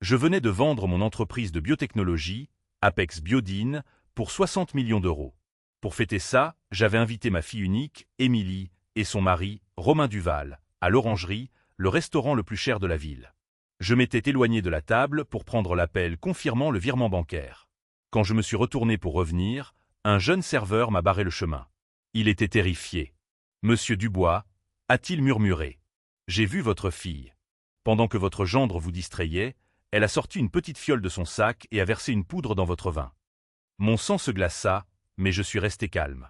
Je venais de vendre mon entreprise de biotechnologie, Apex Biodine, pour 60 millions d'euros. Pour fêter ça, j'avais invité ma fille unique, Émilie, et son mari, Romain Duval, à l'Orangerie, le restaurant le plus cher de la ville. Je m'étais éloigné de la table pour prendre l'appel confirmant le virement bancaire. Quand je me suis retourné pour revenir, un jeune serveur m'a barré le chemin. Il était terrifié. « Monsieur Dubois » a-t-il murmuré. « J'ai vu votre fille. Pendant que votre gendre vous distrayait, elle a sorti une petite fiole de son sac et a versé une poudre dans votre vin. » Mon sang se glaça, mais je suis resté calme.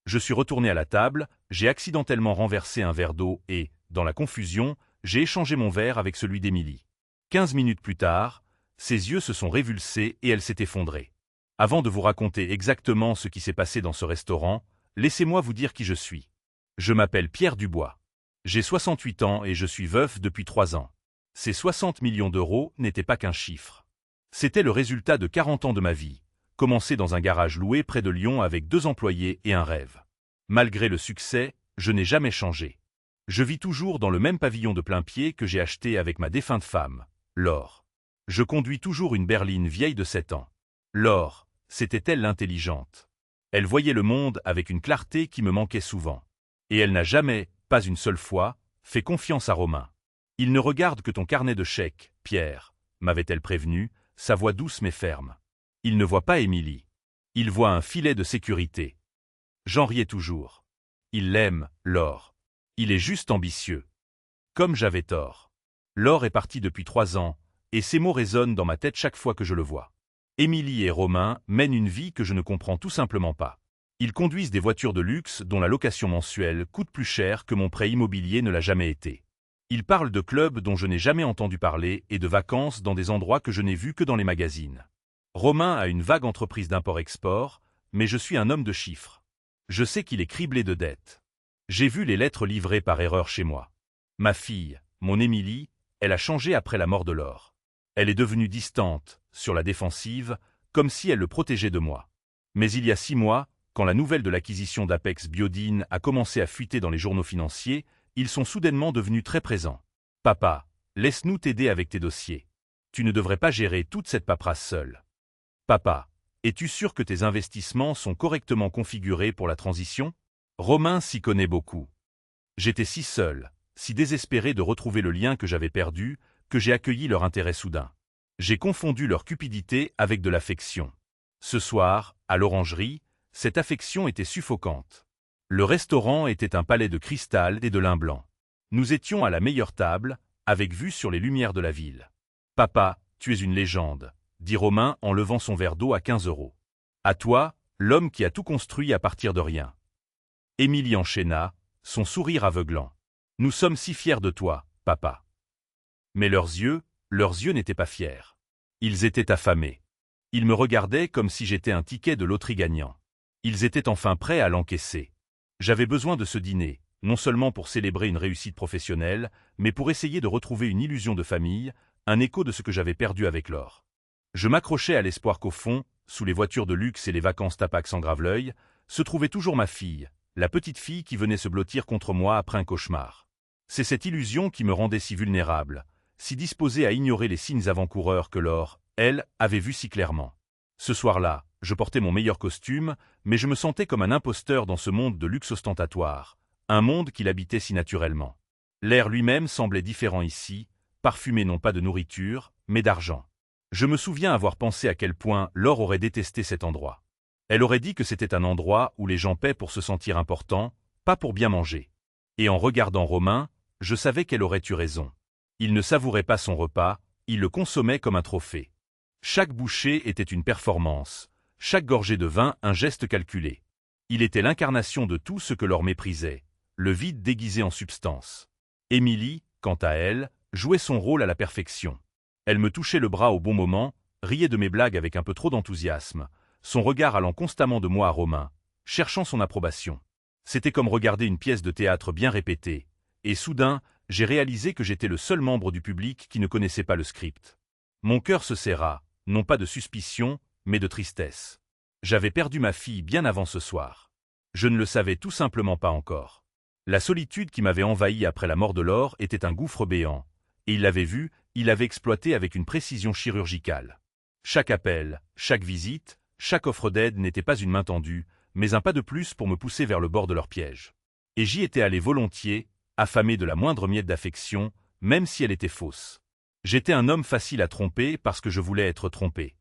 Je suis retourné à la table, j'ai accidentellement renversé un verre d'eau et, dans la confusion, j'ai échangé mon verre avec celui d'Émilie. 15 minutes plus tard, ses yeux se sont révulsés et elle s'est effondrée. Avant de vous raconter exactement ce qui s'est passé dans ce restaurant, laissez-moi vous dire qui je suis. Je m'appelle Pierre Dubois. J'ai 68 ans et je suis veuf depuis 3 ans. Ces 60 millions d'euros n'étaient pas qu'un chiffre. C'était le résultat de 40 ans de ma vie, commencé dans un garage loué près de Lyon avec 2 employés et un rêve. Malgré le succès, je n'ai jamais changé. Je vis toujours dans le même pavillon de plain-pied que j'ai acheté avec ma défunte femme, Laure. Je conduis toujours une berline vieille de 7 ans. Laure, c'était elle l'intelligente. Elle voyait le monde avec une clarté qui me manquait souvent. Et elle n'a jamais, pas une seule fois, fait confiance à Romain. « Il ne regarde que ton carnet de chèques, Pierre », m'avait-elle prévenu, sa voix douce mais ferme. Il ne voit pas Émilie. Il voit un filet de sécurité. J'en riais toujours. Il l'aime, Laure. Il est juste ambitieux. Comme j'avais tort. Laure est partie depuis 3 ans, et ces mots résonnent dans ma tête chaque fois que je le vois. Émilie et Romain mènent une vie que je ne comprends tout simplement pas. Ils conduisent des voitures de luxe dont la location mensuelle coûte plus cher que mon prêt immobilier ne l'a jamais été. Ils parlent de clubs dont je n'ai jamais entendu parler et de vacances dans des endroits que je n'ai vus que dans les magazines. Romain a une vague entreprise d'import-export, mais je suis un homme de chiffres. Je sais qu'il est criblé de dettes. J'ai vu les lettres livrées par erreur chez moi. Ma fille, mon Émilie, elle a changé après la mort de Laure. Elle est devenue distante, sur la défensive, comme si elle le protégeait de moi. Mais il y a 6 mois, quand la nouvelle de l'acquisition d'Apex Biodine a commencé à fuiter dans les journaux financiers, ils sont soudainement devenus très présents. « Papa, laisse-nous t'aider avec tes dossiers. Tu ne devrais pas gérer toute cette paperasse seule. Papa, es-tu sûr que tes investissements sont correctement configurés pour la transition ?» Romain s'y connaît beaucoup. J'étais si seul, si désespéré de retrouver le lien que j'avais perdu, que j'ai accueilli leur intérêt soudain. J'ai confondu leur cupidité avec de l'affection. Ce soir, à l'Orangerie, cette affection était suffocante. Le restaurant était un palais de cristal et de lin blanc. Nous étions à la meilleure table, avec vue sur les lumières de la ville. « Papa, tu es une légende », dit Romain en levant son verre d'eau à 15 €. « À toi, l'homme qui a tout construit à partir de rien. » Émilie enchaîna, son sourire aveuglant. « Nous sommes si fiers de toi, papa. » Mais leurs yeux n'étaient pas fiers. Ils étaient affamés. Ils me regardaient comme si j'étais un ticket de loterie gagnant. Ils étaient enfin prêts à l'encaisser. J'avais besoin de ce dîner, non seulement pour célébrer une réussite professionnelle, mais pour essayer de retrouver une illusion de famille, un écho de ce que j'avais perdu avec Laure. Je m'accrochais à l'espoir qu'au fond, sous les voitures de luxe et les vacances Tapax en Graveleuil, se trouvait toujours ma fille, la petite fille qui venait se blottir contre moi après un cauchemar. C'est cette illusion qui me rendait si vulnérable, si disposé à ignorer les signes avant-coureurs que Laure, elle, avait vus si clairement. Ce soir-là, je portais mon meilleur costume, mais je me sentais comme un imposteur dans ce monde de luxe ostentatoire, un monde qu'il habitait si naturellement. L'air lui-même semblait différent ici, parfumé non pas de nourriture, mais d'argent. Je me souviens avoir pensé à quel point Laure aurait détesté cet endroit. Elle aurait dit que c'était un endroit où les gens paient pour se sentir importants, pas pour bien manger. Et en regardant Romain, je savais qu'elle aurait eu raison. Il ne savourait pas son repas, il le consommait comme un trophée. Chaque bouchée était une performance, chaque gorgée de vin un geste calculé. Il était l'incarnation de tout ce que Laure méprisait, le vide déguisé en substance. Émilie, quant à elle, jouait son rôle à la perfection. Elle me touchait le bras au bon moment, riait de mes blagues avec un peu trop d'enthousiasme, son regard allant constamment de moi à Romain, cherchant son approbation. C'était comme regarder une pièce de théâtre bien répétée, et soudain, j'ai réalisé que j'étais le seul membre du public qui ne connaissait pas le script. Mon cœur se serra, non pas de suspicion, mais de tristesse. J'avais perdu ma fille bien avant ce soir. Je ne le savais tout simplement pas encore. La solitude qui m'avait envahi après la mort de Laure était un gouffre béant, et il l'avait vu, Il avait exploité avec une précision chirurgicale. Chaque appel, chaque visite, chaque offre d'aide n'était pas une main tendue, mais un pas de plus pour me pousser vers le bord de leur piège. Et j'y étais allé volontiers, affamé de la moindre miette d'affection, même si elle était fausse. J'étais un homme facile à tromper parce que je voulais être trompé.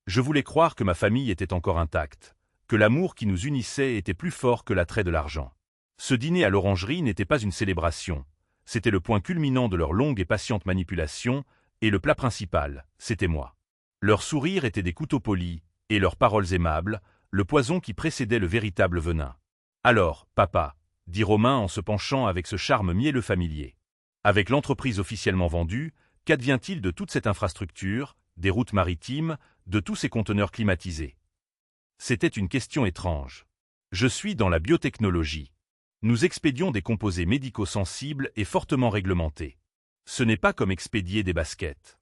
Je voulais croire que ma famille était encore intacte, que l'amour qui nous unissait était plus fort que l'attrait de l'argent. Ce dîner à l'orangerie n'était pas une célébration, c'était le point culminant de leur longue et patiente manipulation, et le plat principal, c'était moi. Leurs sourires étaient des couteaux polis, et leurs paroles aimables, le poison qui précédait le véritable venin. « Alors, papa », dit Romain en se penchant avec ce charme mielleux familier. Avec l'entreprise officiellement vendue, qu'advient-il de toute cette infrastructure, des routes maritimes, de tous ces conteneurs climatisés? C'était une question étrange. Je suis dans la biotechnologie. Nous expédions des composés médicaux sensibles et fortement réglementés. Ce n'est pas comme expédier des baskets.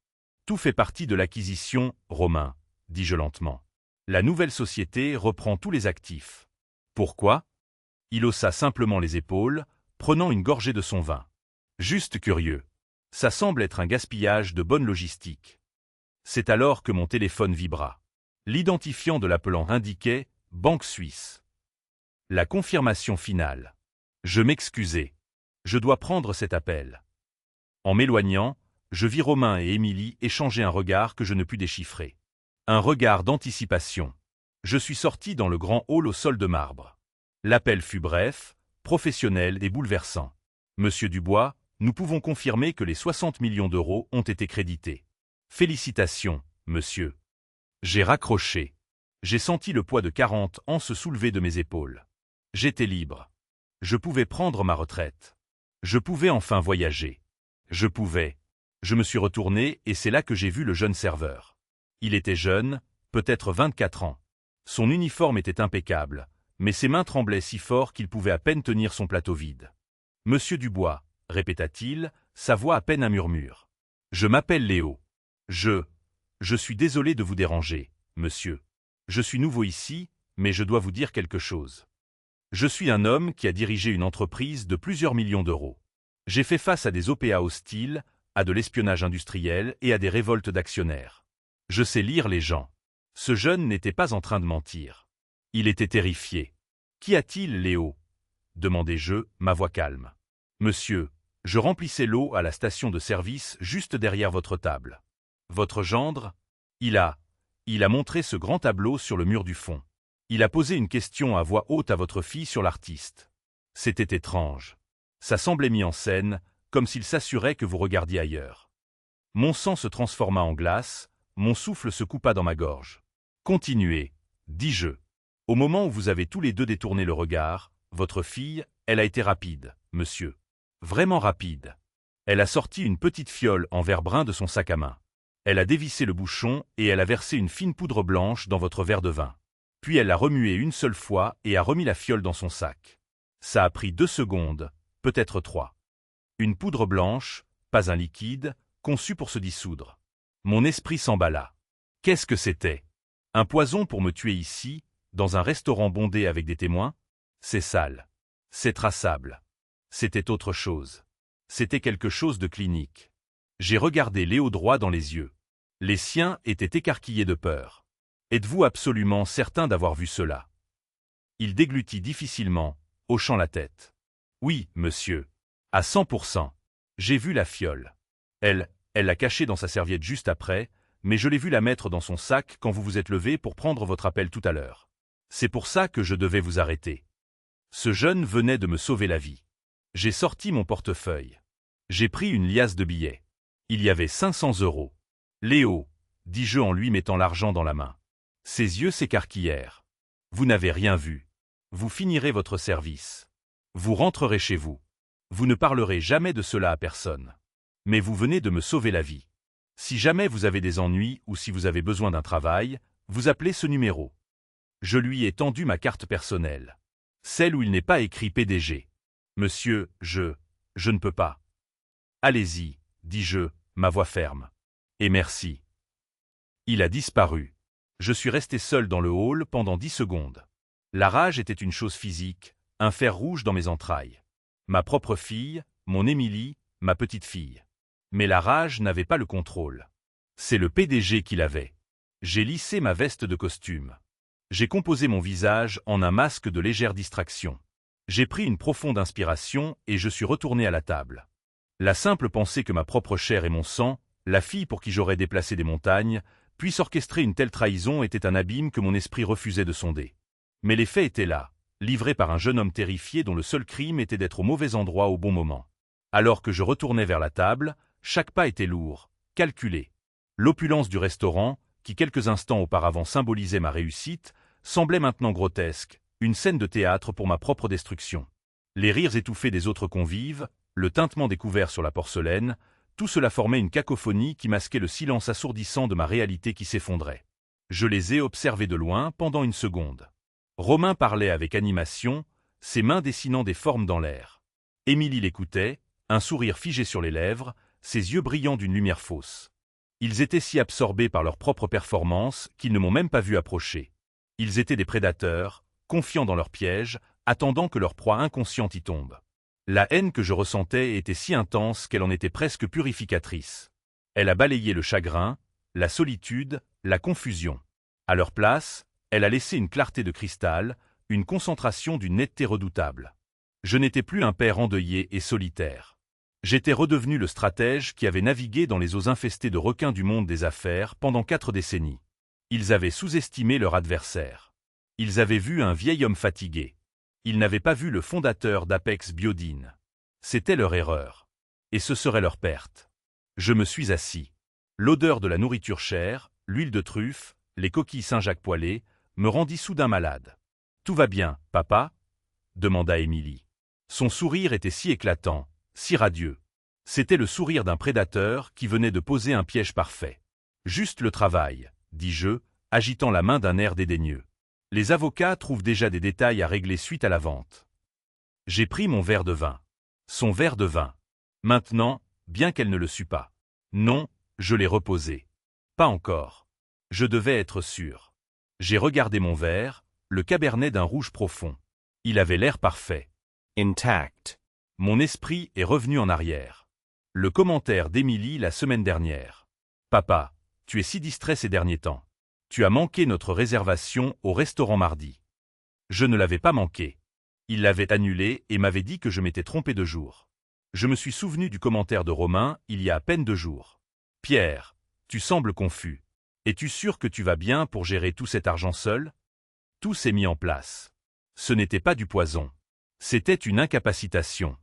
Tout fait partie de l'acquisition, Romain, dis-je lentement. La nouvelle société reprend tous les actifs. Pourquoi? Il haussa simplement les épaules, prenant une gorgée de son vin. Juste curieux. Ça semble être un gaspillage de bonne logistique. C'est alors que mon téléphone vibra. L'identifiant de l'appelant indiquait « Banque Suisse ». La confirmation finale. Je m'excusai. Je dois prendre cet appel. En m'éloignant, je vis Romain et Émilie échanger un regard que je ne pus déchiffrer. Un regard d'anticipation. Je suis sorti dans le grand hall au sol de marbre. L'appel fut bref, professionnel et bouleversant. Monsieur Dubois, nous pouvons confirmer que les 60 millions d'euros ont été crédités. Félicitations, monsieur. J'ai raccroché. J'ai senti le poids de 40 ans se soulever de mes épaules. J'étais libre. Je pouvais prendre ma retraite. Je pouvais enfin voyager. Je pouvais. Je me suis retourné et c'est là que j'ai vu le jeune serveur. Il était jeune, peut-être 24 ans. Son uniforme était impeccable, mais ses mains tremblaient si fort qu'il pouvait à peine tenir son plateau vide. « Monsieur Dubois », répéta-t-il, sa voix à peine un murmure. « Je m'appelle Léo. Je suis désolé de vous déranger, monsieur. Je suis nouveau ici, mais je dois vous dire quelque chose. Je suis un homme qui a dirigé une entreprise de plusieurs millions d'euros. J'ai fait face à des OPA hostiles, à de l'espionnage industriel et à des révoltes d'actionnaires. Je sais lire les gens. Ce jeune n'était pas en train de mentir. Il était terrifié. « Qu'y a-t-il, Léo » demandai-je, ma voix calme. « Monsieur, je remplissais l'eau à la station de service juste derrière votre table. Votre gendre, il a montré ce grand tableau sur le mur du fond. Il a posé une question à voix haute à votre fille sur l'artiste. C'était étrange. Ça semblait mis en scène, comme s'il s'assurait que vous regardiez ailleurs. Mon sang se transforma en glace, mon souffle se coupa dans ma gorge. Continuez, dis-je. Au moment où vous avez tous les deux détourné le regard, votre fille, elle a été rapide, monsieur. Vraiment rapide. Elle a sorti une petite fiole en verre brun de son sac à main. Elle a dévissé le bouchon et elle a versé une fine poudre blanche dans votre verre de vin. Puis elle l'a remué une seule fois et a remis la fiole dans son sac. Ça a pris 2 secondes, peut-être 3. Une poudre blanche, pas un liquide, conçu pour se dissoudre. Mon esprit s'emballa. Qu'est-ce que c'était? Un poison pour me tuer ici, dans un restaurant bondé avec des témoins? C'est sale. C'est traçable. C'était autre chose. C'était quelque chose de clinique. J'ai regardé Léo droit dans les yeux. Les siens étaient écarquillés de peur. Êtes-vous absolument certain d'avoir vu cela? Il déglutit difficilement, hochant la tête. Oui, monsieur. À 100%. J'ai vu la fiole. Elle l'a cachée dans sa serviette juste après, mais je l'ai vue la mettre dans son sac quand vous vous êtes levé pour prendre votre appel tout à l'heure. C'est pour ça que je devais vous arrêter. Ce jeune venait de me sauver la vie. J'ai sorti mon portefeuille. J'ai pris une liasse de billets. Il y avait 500 euros. Léo, dis-je en lui mettant l'argent dans la main. Ses yeux s'écarquillèrent. Vous n'avez rien vu. Vous finirez votre service. Vous rentrerez chez vous. Vous ne parlerez jamais de cela à personne. Mais vous venez de me sauver la vie. Si jamais vous avez des ennuis ou si vous avez besoin d'un travail, vous appelez ce numéro. Je lui ai tendu ma carte personnelle. Celle où il n'est pas écrit PDG. Monsieur, je ne peux pas. Allez-y, dis-je, ma voix ferme. Et merci. Il a disparu. Je suis resté seul dans le hall pendant 10 secondes. La rage était une chose physique, un fer rouge dans mes entrailles. Ma propre fille, mon Émilie, ma petite fille. Mais la rage n'avait pas le contrôle. C'est le PDG qui l'avait. J'ai lissé ma veste de costume. J'ai composé mon visage en un masque de légère distraction. J'ai pris une profonde inspiration et je suis retourné à la table. La simple pensée que ma propre chair et mon sang, la fille pour qui j'aurais déplacé des montagnes, puisse orchestrer une telle trahison était un abîme que mon esprit refusait de sonder. Mais les faits étaient là, livrés par un jeune homme terrifié dont le seul crime était d'être au mauvais endroit au bon moment. Alors que je retournais vers la table, chaque pas était lourd, calculé. L'opulence du restaurant, qui quelques instants auparavant symbolisait ma réussite, semblait maintenant grotesque, une scène de théâtre pour ma propre destruction. Les rires étouffés des autres convives, le tintement des couverts sur la porcelaine, tout cela formait une cacophonie qui masquait le silence assourdissant de ma réalité qui s'effondrait. Je les ai observés de loin pendant une seconde. Romain parlait avec animation, ses mains dessinant des formes dans l'air. Émilie l'écoutait, un sourire figé sur les lèvres, ses yeux brillants d'une lumière fausse. Ils étaient si absorbés par leur propre performance qu'ils ne m'ont même pas vu approcher. Ils étaient des prédateurs, confiants dans leur piège, attendant que leur proie inconsciente y tombe. La haine que je ressentais était si intense qu'elle en était presque purificatrice. Elle a balayé le chagrin, la solitude, la confusion. À leur place, elle a laissé une clarté de cristal, une concentration d'une netteté redoutable. Je n'étais plus un père endeuillé et solitaire. J'étais redevenu le stratège qui avait navigué dans les eaux infestées de requins du monde des affaires pendant 4 décennies. Ils avaient sous-estimé leur adversaire. Ils avaient vu un vieil homme fatigué. Ils n'avaient pas vu le fondateur d'Apex Biodine. C'était leur erreur. Et ce serait leur perte. Je me suis assis. L'odeur de la nourriture chère, l'huile de truffe, les coquilles Saint-Jacques poêlées, me rendit soudain malade. « Tout va bien, papa ?» demanda Émilie. Son sourire était si éclatant, si radieux. C'était le sourire d'un prédateur qui venait de poser un piège parfait. « Juste le travail », dis-je, agitant la main d'un air dédaigneux. Les avocats trouvent déjà des détails à régler suite à la vente. J'ai pris mon verre de vin. Son verre de vin. Maintenant, bien qu'elle ne le sût pas. Non, je l'ai reposé. Pas encore. Je devais être sûr. J'ai regardé mon verre, le cabernet d'un rouge profond. Il avait l'air parfait. Intact. Mon esprit est revenu en arrière. Le commentaire d'Émilie la semaine dernière. Papa, tu es si distrait ces derniers temps. Tu as manqué notre réservation au restaurant mardi. Je ne l'avais pas manqué. Il l'avait annulé et m'avait dit que je m'étais trompé de jour. Je me suis souvenu du commentaire de Romain il y a à peine 2 jours. Pierre, tu sembles confus. Es-tu sûr que tu vas bien pour gérer tout cet argent seul? Tout s'est mis en place. Ce n'était pas du poison. C'était une incapacitation.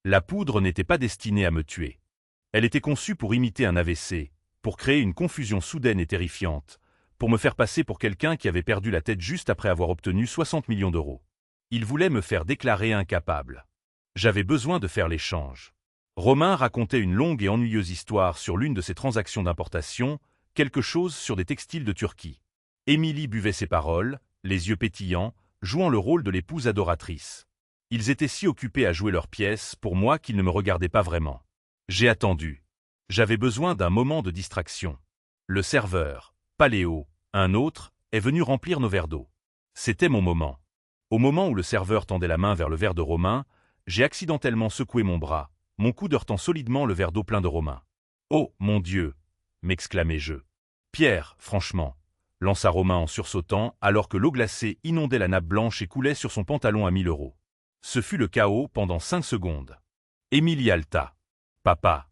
La poudre n'était pas destinée à me tuer. Elle était conçue pour imiter un AVC, pour créer une confusion soudaine et terrifiante, pour me faire passer pour quelqu'un qui avait perdu la tête juste après avoir obtenu 60 millions d'euros. Il voulait me faire déclarer incapable. J'avais besoin de faire l'échange. Romain racontait une longue et ennuyeuse histoire sur l'une de ses transactions d'importation, quelque chose sur des textiles de Turquie. Émilie buvait ses paroles, les yeux pétillants, jouant le rôle de l'épouse adoratrice. Ils étaient si occupés à jouer leur pièce pour moi qu'ils ne me regardaient pas vraiment. J'ai attendu. J'avais besoin d'un moment de distraction. Le serveur, Paléo, un autre, est venu remplir nos verres d'eau. C'était mon moment. Au moment où le serveur tendait la main vers le verre de Romain, j'ai accidentellement secoué mon bras, mon coude heurtant solidement le verre d'eau plein de Romain. « Oh, mon Dieu !» m'exclamai-je. « Pierre, franchement !» lança Romain en sursautant alors que l'eau glacée inondait la nappe blanche et coulait sur son pantalon à 1000 euros. Ce fut le chaos pendant 5 secondes. Émilie halta. « Papa !»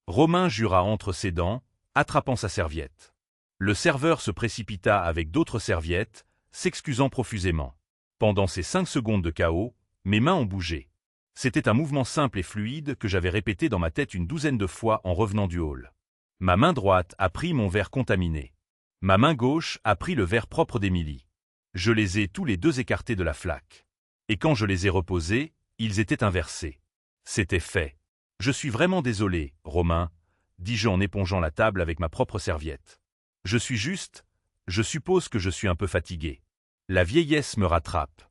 Romain jura entre ses dents, attrapant sa serviette. Le serveur se précipita avec d'autres serviettes, s'excusant profusément. Pendant ces 5 secondes de chaos, mes mains ont bougé. C'était un mouvement simple et fluide que j'avais répété dans ma tête une 12aine de fois en revenant du hall. Ma main droite a pris mon verre contaminé. Ma main gauche a pris le verre propre d'Émilie. Je les ai tous les deux écartés de la flaque. Et quand je les ai reposés, ils étaient inversés. C'était fait. Je suis vraiment désolé, Romain, dis-je en épongeant la table avec ma propre serviette. Je suppose que je suis un peu fatigué. La vieillesse me rattrape.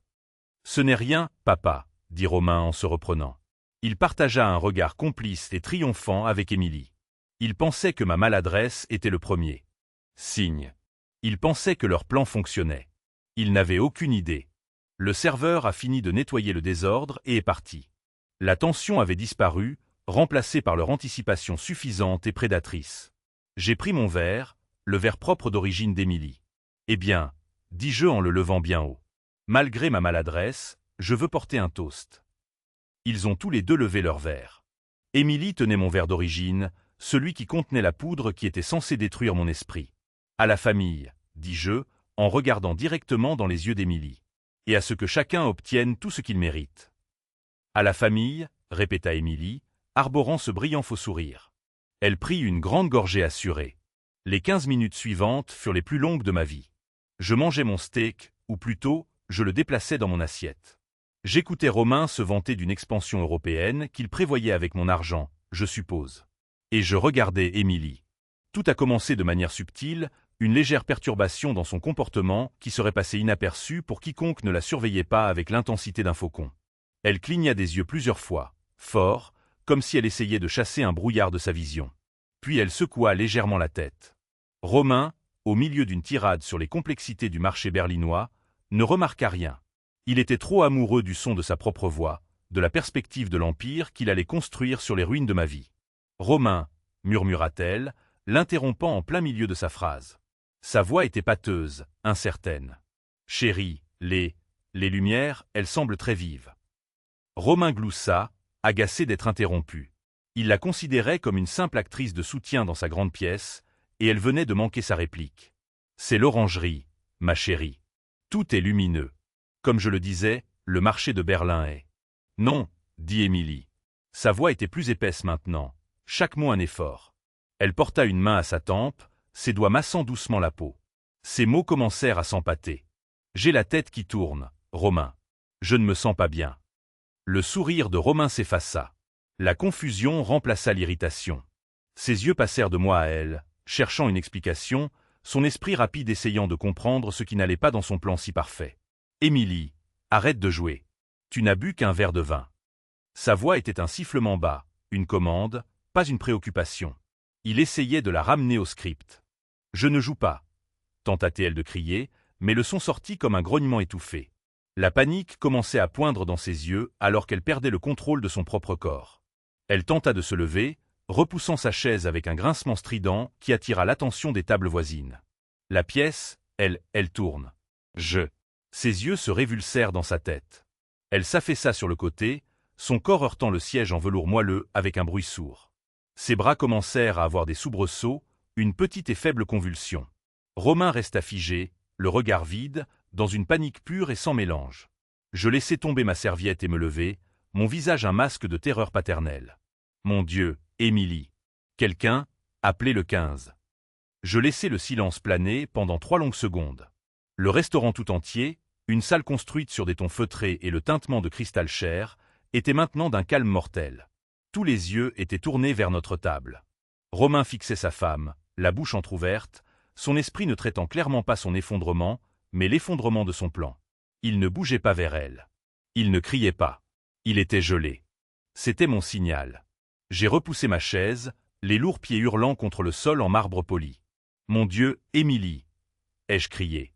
Ce n'est rien, papa, dit Romain en se reprenant. Il partagea un regard complice et triomphant avec Émilie. Il pensait que ma maladresse était le premier signe. Il pensait que leur plan fonctionnait. Il n'avait aucune idée. Le serveur a fini de nettoyer le désordre et est parti. La tension avait disparu, remplacés par leur anticipation suffisante et prédatrice. J'ai pris mon verre, le verre propre d'origine d'Émilie. Eh bien, dis-je en le levant bien haut. Malgré ma maladresse, je veux porter un toast. Ils ont tous les deux levé leur verre. Émilie tenait mon verre d'origine, celui qui contenait la poudre qui était censée détruire mon esprit. À la famille, dis-je, en regardant directement dans les yeux d'Émilie. Et à ce que chacun obtienne tout ce qu'il mérite. À la famille, répéta Émilie, arborant ce brillant faux sourire. Elle prit une grande gorgée assurée. Les 15 minutes suivantes furent les plus longues de ma vie. Je mangeais mon steak, ou plutôt, je le déplaçais dans mon assiette. J'écoutais Romain se vanter d'une expansion européenne qu'il prévoyait avec mon argent, je suppose. Et je regardais Émilie. Tout a commencé de manière subtile, une légère perturbation dans son comportement qui serait passée inaperçue pour quiconque ne la surveillait pas avec l'intensité d'un faucon. Elle cligna des yeux plusieurs fois, fort, comme si elle essayait de chasser un brouillard de sa vision. Puis elle secoua légèrement la tête. Romain, au milieu d'une tirade sur les complexités du marché berlinois, ne remarqua rien. Il était trop amoureux du son de sa propre voix, de la perspective de l'empire qu'il allait construire sur les ruines de ma vie. « Romain » murmura-t-elle, l'interrompant en plein milieu de sa phrase. Sa voix était pâteuse, incertaine. « Chérie, les lumières, elles semblent très vives. » Romain gloussa, agacé d'être interrompu. Il la considérait comme une simple actrice de soutien dans sa grande pièce, et elle venait de manquer sa réplique. « C'est l'orangerie, ma chérie. Tout est lumineux. Comme je le disais, le marché de Berlin est... » « Non, dit Émilie. Sa voix était plus épaisse maintenant, chaque mot un effort. Elle porta une main à sa tempe, ses doigts massant doucement la peau. Ses mots commencèrent à s'empâter. « J'ai la tête qui tourne, Romain. Je ne me sens pas bien. » Le sourire de Romain s'effaça. La confusion remplaça l'irritation. Ses yeux passèrent de moi à elle, cherchant une explication, son esprit rapide essayant de comprendre ce qui n'allait pas dans son plan si parfait. « Émilie, arrête de jouer. Tu n'as bu qu'un verre de vin. » Sa voix était un sifflement bas, une commande, pas une préoccupation. Il essayait de la ramener au script. « Je ne joue pas » tenta-t-elle de crier, mais le son sortit comme un grognement étouffé. La panique commençait à poindre dans ses yeux alors qu'elle perdait le contrôle de son propre corps. Elle tenta de se lever, repoussant sa chaise avec un grincement strident qui attira l'attention des tables voisines. La pièce, elle tourne. Ses yeux se révulsèrent dans sa tête. Elle s'affaissa sur le côté, son corps heurtant le siège en velours moelleux avec un bruit sourd. Ses bras commencèrent à avoir des soubresauts, une petite et faible convulsion. Romain resta figé, le regard vide, dans une panique pure et sans mélange. Je laissai tomber ma serviette et me lever, mon visage un masque de terreur paternelle. Mon Dieu, Émilie. Quelqu'un, appelez le 15. Je laissai le silence planer pendant 3 longues secondes. Le restaurant tout entier, une salle construite sur des tons feutrés et le tintement de cristal cher, était maintenant d'un calme mortel. Tous les yeux étaient tournés vers notre table. Romain fixait sa femme, la bouche entr'ouverte, son esprit ne traitant clairement pas son effondrement, mais l'effondrement de son plan. Il ne bougeait pas vers elle. Il ne criait pas. Il était gelé. C'était mon signal. J'ai repoussé ma chaise, les lourds pieds hurlant contre le sol en marbre poli. « Mon Dieu, Émilie !» ai-je crié.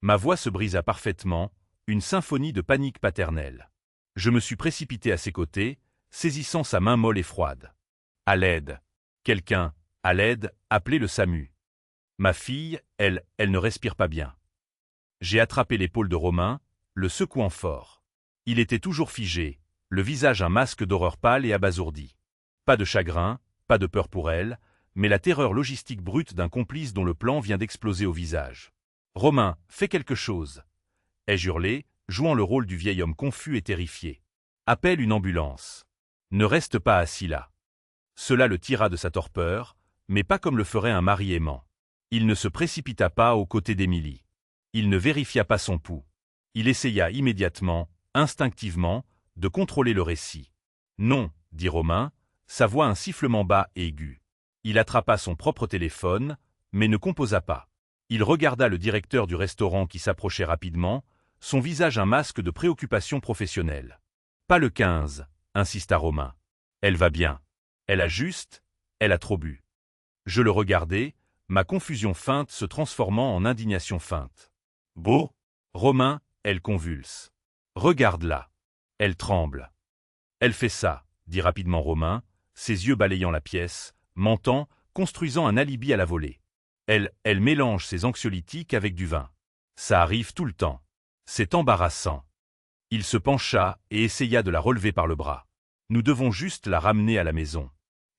Ma voix se brisa parfaitement, une symphonie de panique paternelle. Je me suis précipité à ses côtés, saisissant sa main molle et froide. « À l'aide. Quelqu'un, à l'aide, appelez le SAMU. Ma fille, elle ne respire pas bien. » J'ai attrapé l'épaule de Romain, le secouant fort. Il était toujours figé, le visage un masque d'horreur pâle et abasourdi. Pas de chagrin, pas de peur pour elle, mais la terreur logistique brute d'un complice dont le plan vient d'exploser au visage. « Romain, fais quelque chose !» ai-je hurlé, jouant le rôle du vieil homme confus et terrifié. « Appelle une ambulance. Ne reste pas assis là. » Cela le tira de sa torpeur, mais pas comme le ferait un mari aimant. Il ne se précipita pas aux côtés d'Émilie. Il ne vérifia pas son pouls. Il essaya immédiatement, instinctivement, de contrôler le récit. « Non, » dit Romain, sa voix un sifflement bas et aigu. Il attrapa son propre téléphone, mais ne composa pas. Il regarda le directeur du restaurant qui s'approchait rapidement, son visage un masque de préoccupation professionnelle. « Pas le 15, » insista Romain. « Elle va bien. Elle a juste, elle a trop bu. » Je le regardai, ma confusion feinte se transformant en indignation feinte. « Beau !» Romain, elle convulse. « Regarde-la. Elle tremble. »« Elle fait ça, » dit rapidement Romain, ses yeux balayant la pièce, mentant, construisant un alibi à la volée. Elle mélange ses anxiolytiques avec du vin. Ça arrive tout le temps. C'est embarrassant. Il se pencha et essaya de la relever par le bras. Nous devons juste la ramener à la maison.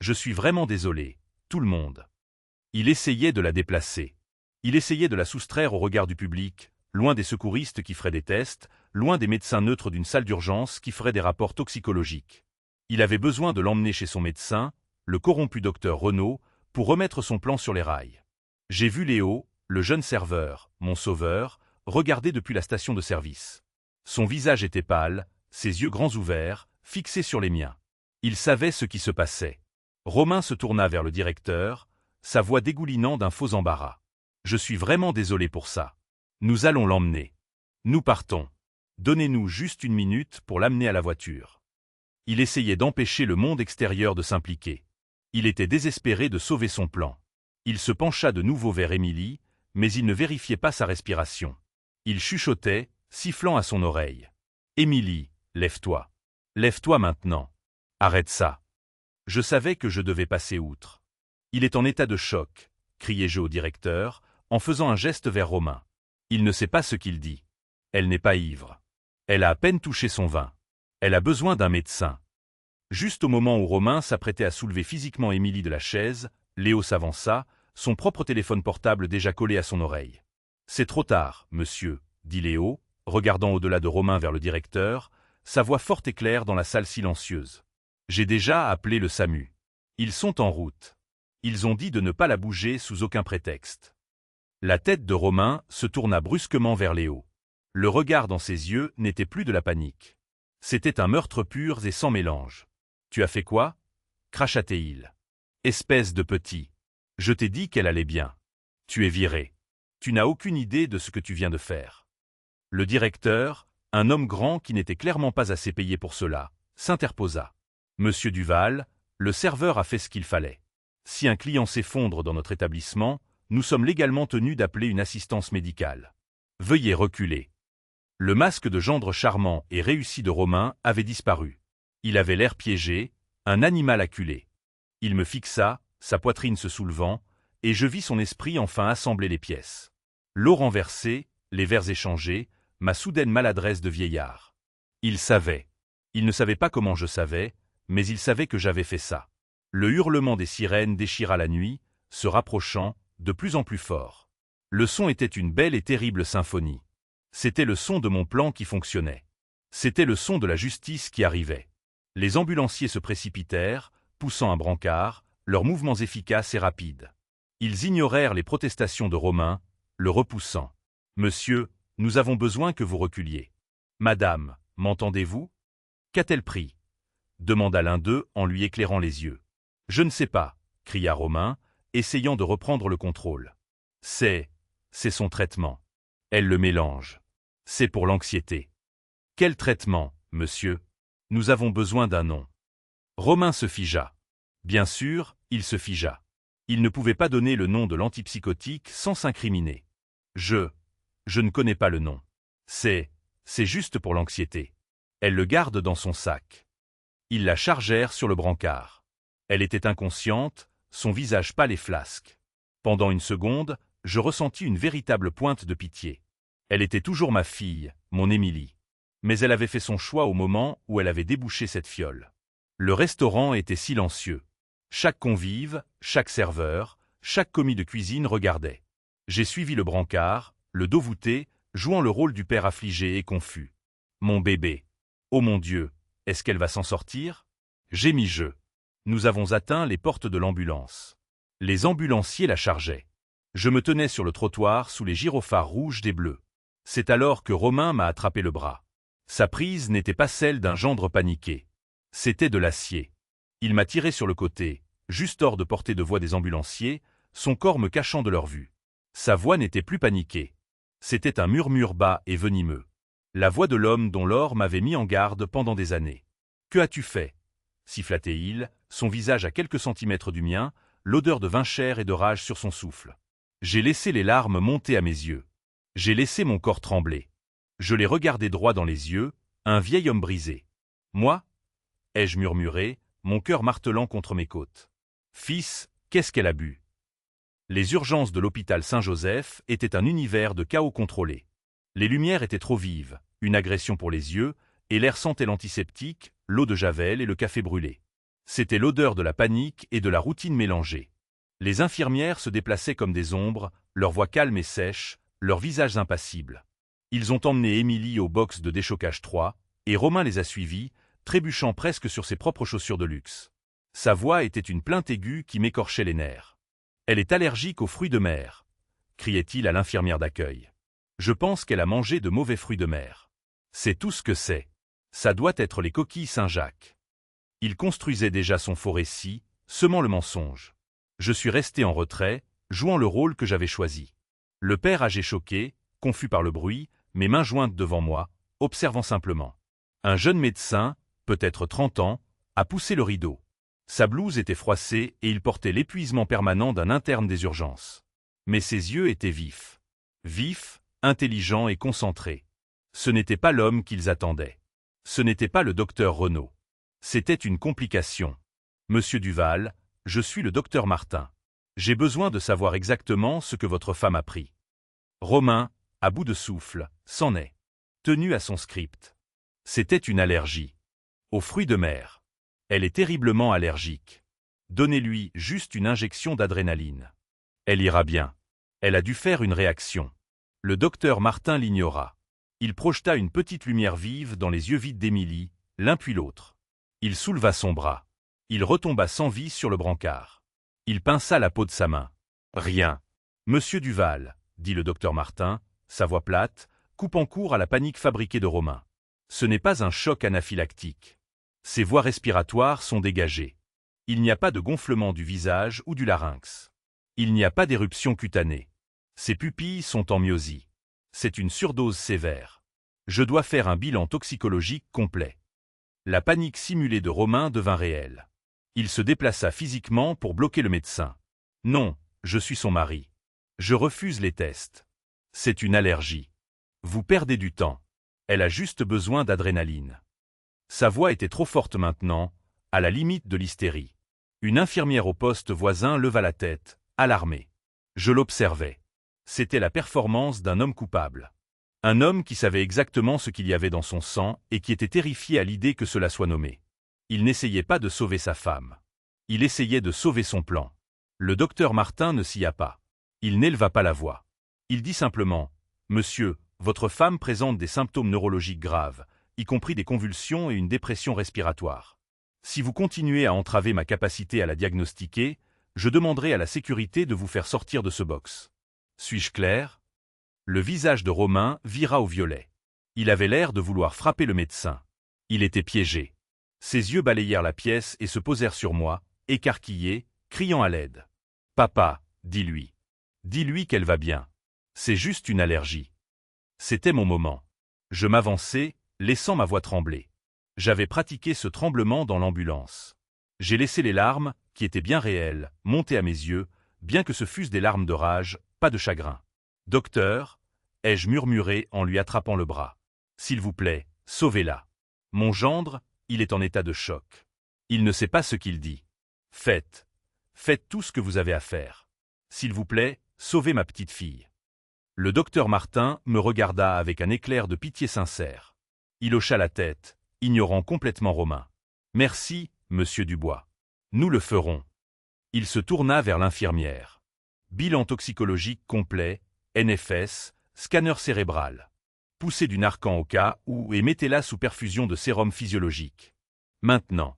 Je suis vraiment désolé, tout le monde. Il essayait de la déplacer. Il essayait de la soustraire au regard du public, loin des secouristes qui feraient des tests, loin des médecins neutres d'une salle d'urgence qui feraient des rapports toxicologiques. Il avait besoin de l'emmener chez son médecin, le corrompu docteur Renaud, pour remettre son plan sur les rails. J'ai vu Léo, le jeune serveur, mon sauveur, regarder depuis la station de service. Son visage était pâle, ses yeux grands ouverts, fixés sur les miens. Il savait ce qui se passait. Romain se tourna vers le directeur, sa voix dégoulinant d'un faux embarras. « Je suis vraiment désolé pour ça. Nous allons l'emmener. Nous partons. Donnez-nous juste une minute pour l'amener à la voiture. » Il essayait d'empêcher le monde extérieur de s'impliquer. Il était désespéré de sauver son plan. Il se pencha de nouveau vers Émilie, mais il ne vérifiait pas sa respiration. Il chuchotait, sifflant à son oreille. « Émilie, lève-toi. Lève-toi maintenant. Arrête ça. » Je savais que je devais passer outre. « Il est en état de choc, » criai-je au directeur, en faisant un geste vers Romain. Il ne sait pas ce qu'il dit. Elle n'est pas ivre. Elle a à peine touché son vin. Elle a besoin d'un médecin. Juste au moment où Romain s'apprêtait à soulever physiquement Émilie de la chaise, Léo s'avança, son propre téléphone portable déjà collé à son oreille. « C'est trop tard, monsieur, » dit Léo, regardant au-delà de Romain vers le directeur, sa voix forte et claire dans la salle silencieuse. « J'ai déjà appelé le SAMU. Ils sont en route. Ils ont dit de ne pas la bouger sous aucun prétexte. » La tête de Romain se tourna brusquement vers Léo. Le regard dans ses yeux n'était plus de la panique. C'était un meurtre pur et sans mélange. « Tu as fait quoi » cracha-t-il. « Espèce de petit. Je t'ai dit qu'elle allait bien. Tu es viré. Tu n'as aucune idée de ce que tu viens de faire. » Le directeur, un homme grand qui n'était clairement pas assez payé pour cela, s'interposa. « Monsieur Duval, le serveur a fait ce qu'il fallait. Si un client s'effondre dans notre établissement, nous sommes légalement tenus d'appeler une assistance médicale. Veuillez reculer. » Le masque de gendre charmant et réussi de Romain avait disparu. Il avait l'air piégé, un animal acculé. Il me fixa, sa poitrine se soulevant, et je vis son esprit enfin assembler les pièces. L'eau renversée, les verres échangés, ma soudaine maladresse de vieillard. Il savait. Il ne savait pas comment je savais, mais il savait que j'avais fait ça. Le hurlement des sirènes déchira la nuit, se rapprochant, de plus en plus fort. Le son était une belle et terrible symphonie. C'était le son de mon plan qui fonctionnait. C'était le son de la justice qui arrivait. Les ambulanciers se précipitèrent, poussant un brancard, leurs mouvements efficaces et rapides. Ils ignorèrent les protestations de Romain, le repoussant. « Monsieur, nous avons besoin que vous reculiez. »« Madame, m'entendez-vous ? Qu'a-t-elle pris » demanda l'un d'eux en lui éclairant les yeux. « Je ne sais pas » cria Romain, essayant de reprendre le contrôle. « C'est son traitement. Elle le mélange. C'est pour l'anxiété. »« Quel traitement, monsieur ? Nous avons besoin d'un nom. » Romain se figea. Bien sûr, il se figea. Il ne pouvait pas donner le nom de l'antipsychotique sans s'incriminer. Je ne connais pas le nom. C'est juste pour l'anxiété. Elle le garde dans son sac. » Ils la chargèrent sur le brancard. Elle était inconsciente, son visage pâle et flasque. Pendant une seconde, je ressentis une véritable pointe de pitié. Elle était toujours ma fille, mon Émilie. Mais elle avait fait son choix au moment où elle avait débouché cette fiole. Le restaurant était silencieux. Chaque convive, chaque serveur, chaque commis de cuisine regardait. J'ai suivi le brancard, le dos voûté, jouant le rôle du père affligé et confus. Mon bébé. Oh mon Dieu, est-ce qu'elle va s'en sortir ? Gémis-je. Nous avons atteint les portes de l'ambulance. Les ambulanciers la chargeaient. Je me tenais sur le trottoir sous les gyrophares rouges des bleus. C'est alors que Romain m'a attrapé le bras. Sa prise n'était pas celle d'un gendre paniqué. C'était de l'acier. Il m'a tiré sur le côté, juste hors de portée de voix des ambulanciers, son corps me cachant de leur vue. Sa voix n'était plus paniquée. C'était un murmure bas et venimeux. La voix de l'homme dont l'or m'avait mis en garde pendant des années. « Que as-tu fait » siffla-t-il, son visage à quelques centimètres du mien, l'odeur de vin cher et de rage sur son souffle. J'ai laissé les larmes monter à mes yeux. J'ai laissé mon corps trembler. Je l'ai regardé droit dans les yeux, un vieil homme brisé. « Moi » ai-je murmuré, mon cœur martelant contre mes côtes. Fils, qu'est-ce qu'elle a bu? Les urgences de l'hôpital Saint-Joseph étaient un univers de chaos contrôlé. Les lumières étaient trop vives, une agression pour les yeux, et l'air sentait l'antiseptique, l'eau de javel et le café brûlé. C'était l'odeur de la panique et de la routine mélangée. Les infirmières se déplaçaient comme des ombres, leurs voix calmes et sèches, leurs visages impassibles. Ils ont emmené Émilie au box de déchocage 3, et Romain les a suivis, trébuchant presque sur ses propres chaussures de luxe. Sa voix était une plainte aiguë qui m'écorchait les nerfs. « Elle est allergique aux fruits de mer », criait-il à l'infirmière d'accueil. « Je pense qu'elle a mangé de mauvais fruits de mer. C'est tout ce que c'est. Ça doit être les coquilles Saint-Jacques. » Il construisait déjà son faux récit, semant le mensonge. Je suis resté en retrait, jouant le rôle que j'avais choisi. Le père âgé choqué, confus par le bruit, mes mains jointes devant moi, observant simplement. Un jeune médecin, peut-être 30 ans, a poussé le rideau. Sa blouse était froissée et il portait l'épuisement permanent d'un interne des urgences. Mais ses yeux étaient vifs. Vifs, intelligents et concentrés. Ce n'était pas l'homme qu'ils attendaient. Ce n'était pas le docteur Renaud. C'était une complication. « Monsieur Duval, je suis le docteur Martin. J'ai besoin de savoir exactement ce que votre femme a pris. » Romain, à bout de souffle, s'en est tenu à son script. C'était une allergie. Aux fruits de mer. Elle est terriblement allergique. Donnez-lui juste une injection d'adrénaline. Elle ira bien. Elle a dû faire une réaction. Le docteur Martin l'ignora. Il projeta une petite lumière vive dans les yeux vides d'Émilie, l'un puis l'autre. Il souleva son bras. Il retomba sans vie sur le brancard. Il pinça la peau de sa main. Rien. Monsieur Duval, dit le docteur Martin, sa voix plate, coupant court à la panique fabriquée de Romain. Ce n'est pas un choc anaphylactique. Ses voies respiratoires sont dégagées. Il n'y a pas de gonflement du visage ou du larynx. Il n'y a pas d'éruption cutanée. Ses pupilles sont en myosie. C'est une surdose sévère. Je dois faire un bilan toxicologique complet. La panique simulée de Romain devint réelle. Il se déplaça physiquement pour bloquer le médecin. Non, je suis son mari. Je refuse les tests. C'est une allergie. Vous perdez du temps. Elle a juste besoin d'adrénaline. Sa voix était trop forte maintenant, à la limite de l'hystérie. Une infirmière au poste voisin leva la tête, alarmée. Je l'observais. C'était la performance d'un homme coupable. Un homme qui savait exactement ce qu'il y avait dans son sang et qui était terrifié à l'idée que cela soit nommé. Il n'essayait pas de sauver sa femme. Il essayait de sauver son plan. Le docteur Martin ne s'y a pas. Il n'éleva pas la voix. Il dit simplement « Monsieur, votre femme présente des symptômes neurologiques graves, y compris des convulsions et une dépression respiratoire. Si vous continuez à entraver ma capacité à la diagnostiquer, je demanderai à la sécurité de vous faire sortir de ce box. Suis-je clair ?» Le visage de Romain vira au violet. Il avait l'air de vouloir frapper le médecin. Il était piégé. Ses yeux balayèrent la pièce et se posèrent sur moi, écarquillés, criant à l'aide. « Papa, dis-lui. Dis-lui qu'elle va bien. C'est juste une allergie. » C'était mon moment. Je m'avançai, laissant ma voix trembler. J'avais pratiqué ce tremblement dans l'ambulance. J'ai laissé les larmes, qui étaient bien réelles, monter à mes yeux, bien que ce fussent des larmes de rage, pas de chagrin. « Docteur » ai-je murmuré en lui attrapant le bras. « S'il vous plaît, sauvez-la. Mon gendre, il est en état de choc. Il ne sait pas ce qu'il dit. Faites tout ce que vous avez à faire. S'il vous plaît, sauvez ma petite fille. » Le docteur Martin me regarda avec un éclair de pitié sincère. Il hocha la tête, ignorant complètement Romain. « Merci, monsieur Dubois. Nous le ferons. » Il se tourna vers l'infirmière. Bilan toxicologique complet, NFS, scanner cérébral. Poussez du Narcan au cas où et mettez-la sous perfusion de sérum physiologique. Maintenant.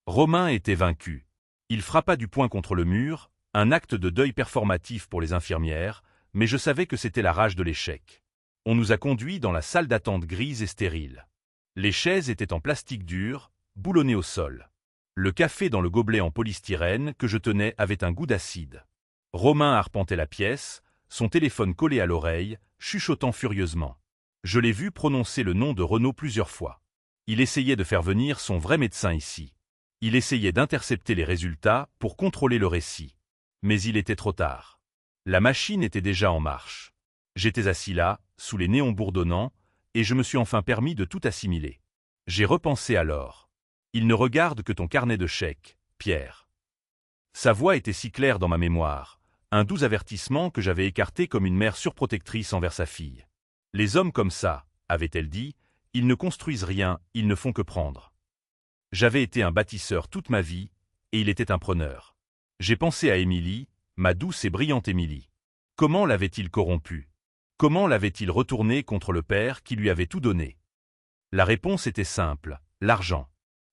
Romain était vaincu. Il frappa du poing contre le mur, un acte de deuil performatif pour les infirmières, mais je savais que c'était la rage de l'échec. On nous a conduits dans la salle d'attente grise et stérile. Les chaises étaient en plastique dur, boulonnées au sol. Le café dans le gobelet en polystyrène que je tenais avait un goût d'acide. Romain arpentait la pièce, son téléphone collé à l'oreille, chuchotant furieusement. Je l'ai vu prononcer le nom de Renaud plusieurs fois. Il essayait de faire venir son vrai médecin ici. Il essayait d'intercepter les résultats pour contrôler le récit. Mais il était trop tard. La machine était déjà en marche. J'étais assis là, sous les néons bourdonnants, et je me suis enfin permis de tout assimiler. J'ai repensé alors. Il ne regarde que ton carnet de chèques, Pierre. Sa voix était si claire dans ma mémoire, un doux avertissement que j'avais écarté comme une mère surprotectrice envers sa fille. Les hommes comme ça, avait-elle dit, ils ne construisent rien, ils ne font que prendre. J'avais été un bâtisseur toute ma vie, et il était un preneur. J'ai pensé à Émilie, ma douce et brillante Émilie. Comment l'avait-il corrompue? Comment l'avait-il retournée contre le père qui lui avait tout donné? La réponse était simple, l'argent.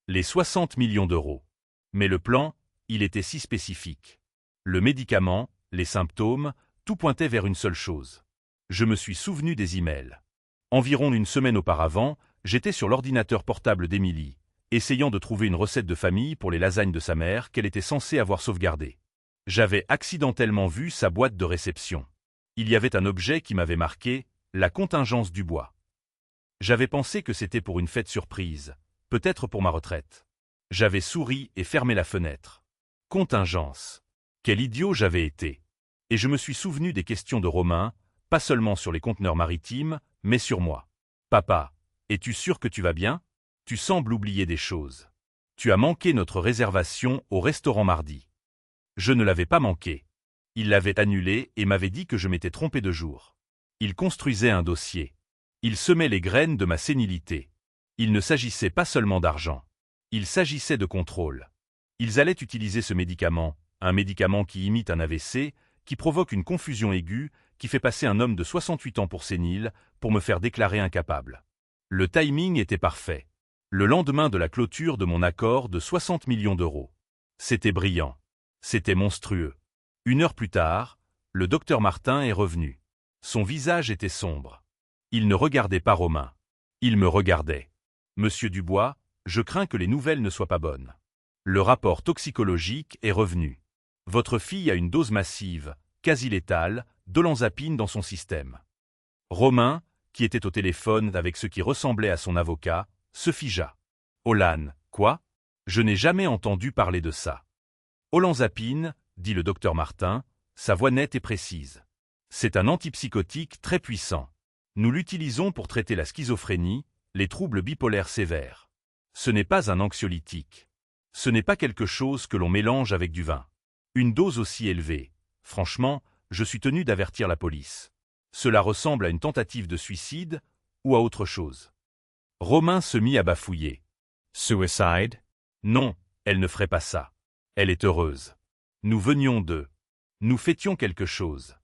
Les 60 millions d'euros. Mais le plan, il était si spécifique. Le médicament, les symptômes, tout pointait vers une seule chose. Je me suis souvenu des emails. Environ une semaine auparavant, j'étais sur l'ordinateur portable d'Émilie, essayant de trouver une recette de famille pour les lasagnes de sa mère qu'elle était censée avoir sauvegardée. J'avais accidentellement vu sa boîte de réception. Il y avait un objet qui m'avait marqué, la contingence du bois. J'avais pensé que c'était pour une fête surprise, peut-être pour ma retraite. J'avais souri et fermé la fenêtre. Contingence. Quel idiot j'avais été. Et je me suis souvenu des questions de Romain, pas seulement sur les conteneurs maritimes, mais sur moi. Papa, es-tu sûr que tu vas bien? Tu sembles oublier des choses. Tu as manqué notre réservation au restaurant mardi. Je ne l'avais pas manqué. Il l'avait annulé et m'avait dit que je m'étais trompé de jour. Il construisait un dossier. Il semait les graines de ma sénilité. Il ne s'agissait pas seulement d'argent. Il s'agissait de contrôle. Ils allaient utiliser ce médicament, un médicament qui imite un AVC, qui provoque une confusion aiguë, qui fait passer un homme de 68 ans pour sénile, pour me faire déclarer incapable. Le timing était parfait. Le lendemain de la clôture de mon accord de 60 millions d'euros. C'était brillant. C'était monstrueux. 1 heure plus tard, le docteur Martin est revenu. Son visage était sombre. Il ne regardait pas Romain. Il me regardait. Monsieur Dubois, je crains que les nouvelles ne soient pas bonnes. Le rapport toxicologique est revenu. Votre fille a une dose massive, quasi létale, d'olanzapine dans son système. Romain, qui était au téléphone avec ce qui ressemblait à son avocat, se figea. Olan, quoi? Je n'ai jamais entendu parler de ça. Olanzapine, dit le docteur Martin, sa voix nette et précise. C'est un antipsychotique très puissant. Nous l'utilisons pour traiter la schizophrénie, les troubles bipolaires sévères. Ce n'est pas un anxiolytique. Ce n'est pas quelque chose que l'on mélange avec du vin. Une dose aussi élevée. Franchement, je suis tenu d'avertir la police. Cela ressemble à une tentative de suicide ou à autre chose. Romain se mit à bafouiller. Suicide? Non, elle ne ferait pas ça. Elle est heureuse. Nous venions d'eux. Nous fêtions quelque chose.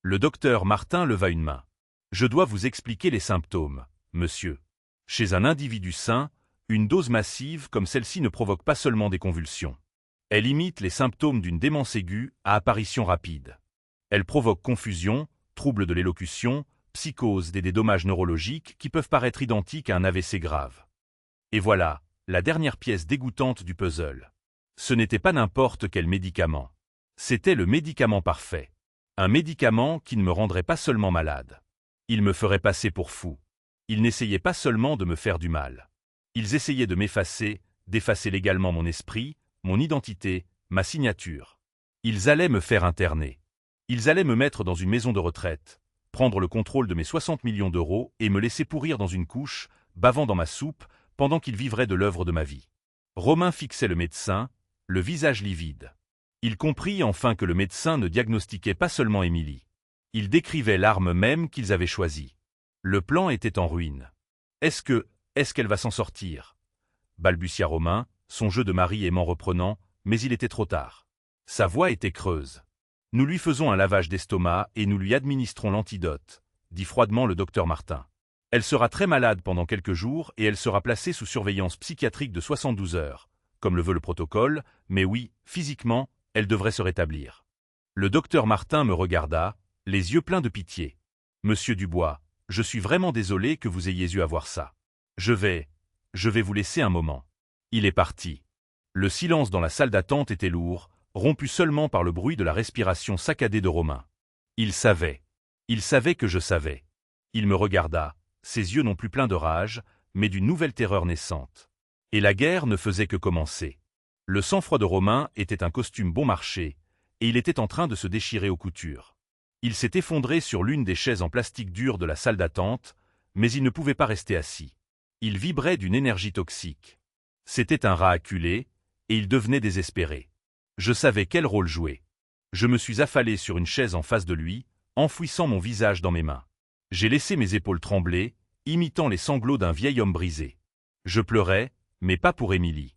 Le docteur Martin leva une main. Je dois vous expliquer les symptômes, monsieur. Chez un individu sain, une dose massive comme celle-ci ne provoque pas seulement des convulsions. Elle imite les symptômes d'une démence aiguë à apparition rapide. Elle provoque confusion, troubles de l'élocution, psychose et des dommages neurologiques qui peuvent paraître identiques à un AVC grave. Et voilà, la dernière pièce dégoûtante du puzzle. Ce n'était pas n'importe quel médicament. C'était le médicament parfait. Un médicament qui ne me rendrait pas seulement malade. Il me ferait passer pour fou. Ils n'essayaient pas seulement de me faire du mal. Ils essayaient de m'effacer, d'effacer légalement mon esprit, mon identité, ma signature. Ils allaient me faire interner. Ils allaient me mettre dans une maison de retraite, prendre le contrôle de mes 60 millions d'euros et me laisser pourrir dans une couche, bavant dans ma soupe, pendant qu'ils vivraient de l'œuvre de ma vie. Romain fixait le médecin, le visage livide. Il comprit enfin que le médecin ne diagnostiquait pas seulement Émilie. Il décrivait l'arme même qu'ils avaient choisie. Le plan était en ruine. Est-ce qu'elle va s'en sortir? Balbutia Romain, son jeu de mari aimant reprenant, mais il était trop tard. Sa voix était creuse. Nous lui faisons un lavage d'estomac et nous lui administrons l'antidote, dit froidement le docteur Martin. Elle sera très malade pendant quelques jours et elle sera placée sous surveillance psychiatrique de 72 heures, comme le veut le protocole, mais oui, physiquement, elle devrait se rétablir. Le docteur Martin me regarda, les yeux pleins de pitié. Monsieur Dubois, je suis vraiment désolé que vous ayez eu à voir ça. Je vais vous laisser un moment. Il est parti. Le silence dans la salle d'attente était lourd, rompu seulement par le bruit de la respiration saccadée de Romain. Il savait que je savais. Il me regarda, ses yeux non plus pleins de rage, mais d'une nouvelle terreur naissante. Et la guerre ne faisait que commencer. Le sang-froid de Romain était un costume bon marché, et il était en train de se déchirer aux coutures. Il s'est effondré sur l'une des chaises en plastique dur de la salle d'attente, mais il ne pouvait pas rester assis. Il vibrait d'une énergie toxique. C'était un rat acculé, et il devenait désespéré. Je savais quel rôle jouer. Je me suis affalé sur une chaise en face de lui, enfouissant mon visage dans mes mains. J'ai laissé mes épaules trembler, imitant les sanglots d'un vieil homme brisé. Je pleurais, mais pas pour Émilie.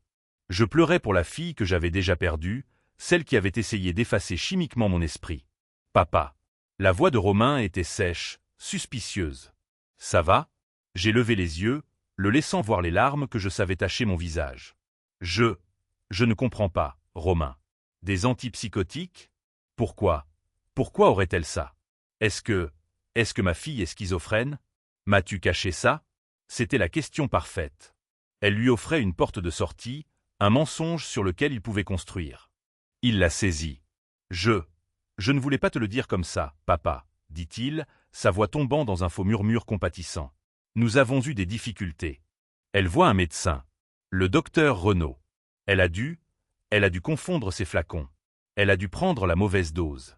Je pleurais pour la fille que j'avais déjà perdue, celle qui avait essayé d'effacer chimiquement mon esprit. Papa. La voix de Romain était sèche, suspicieuse. Ça va? J'ai levé les yeux, le laissant voir les larmes que je savais tacher mon visage. Je ne comprends pas, Romain. Des antipsychotiques? Pourquoi? Pourquoi aurait-elle ça? Est-ce que ma fille est schizophrène? M'as-tu caché ça? C'était la question parfaite. Elle lui offrait une porte de sortie, un mensonge sur lequel il pouvait construire. Il la saisit. Je ne voulais pas te le dire comme ça, papa, dit-il, sa voix tombant dans un faux murmure compatissant. Nous avons eu des difficultés. Elle voit un médecin. Le docteur Renaud. Elle a dû confondre ses flacons. Elle a dû prendre la mauvaise dose.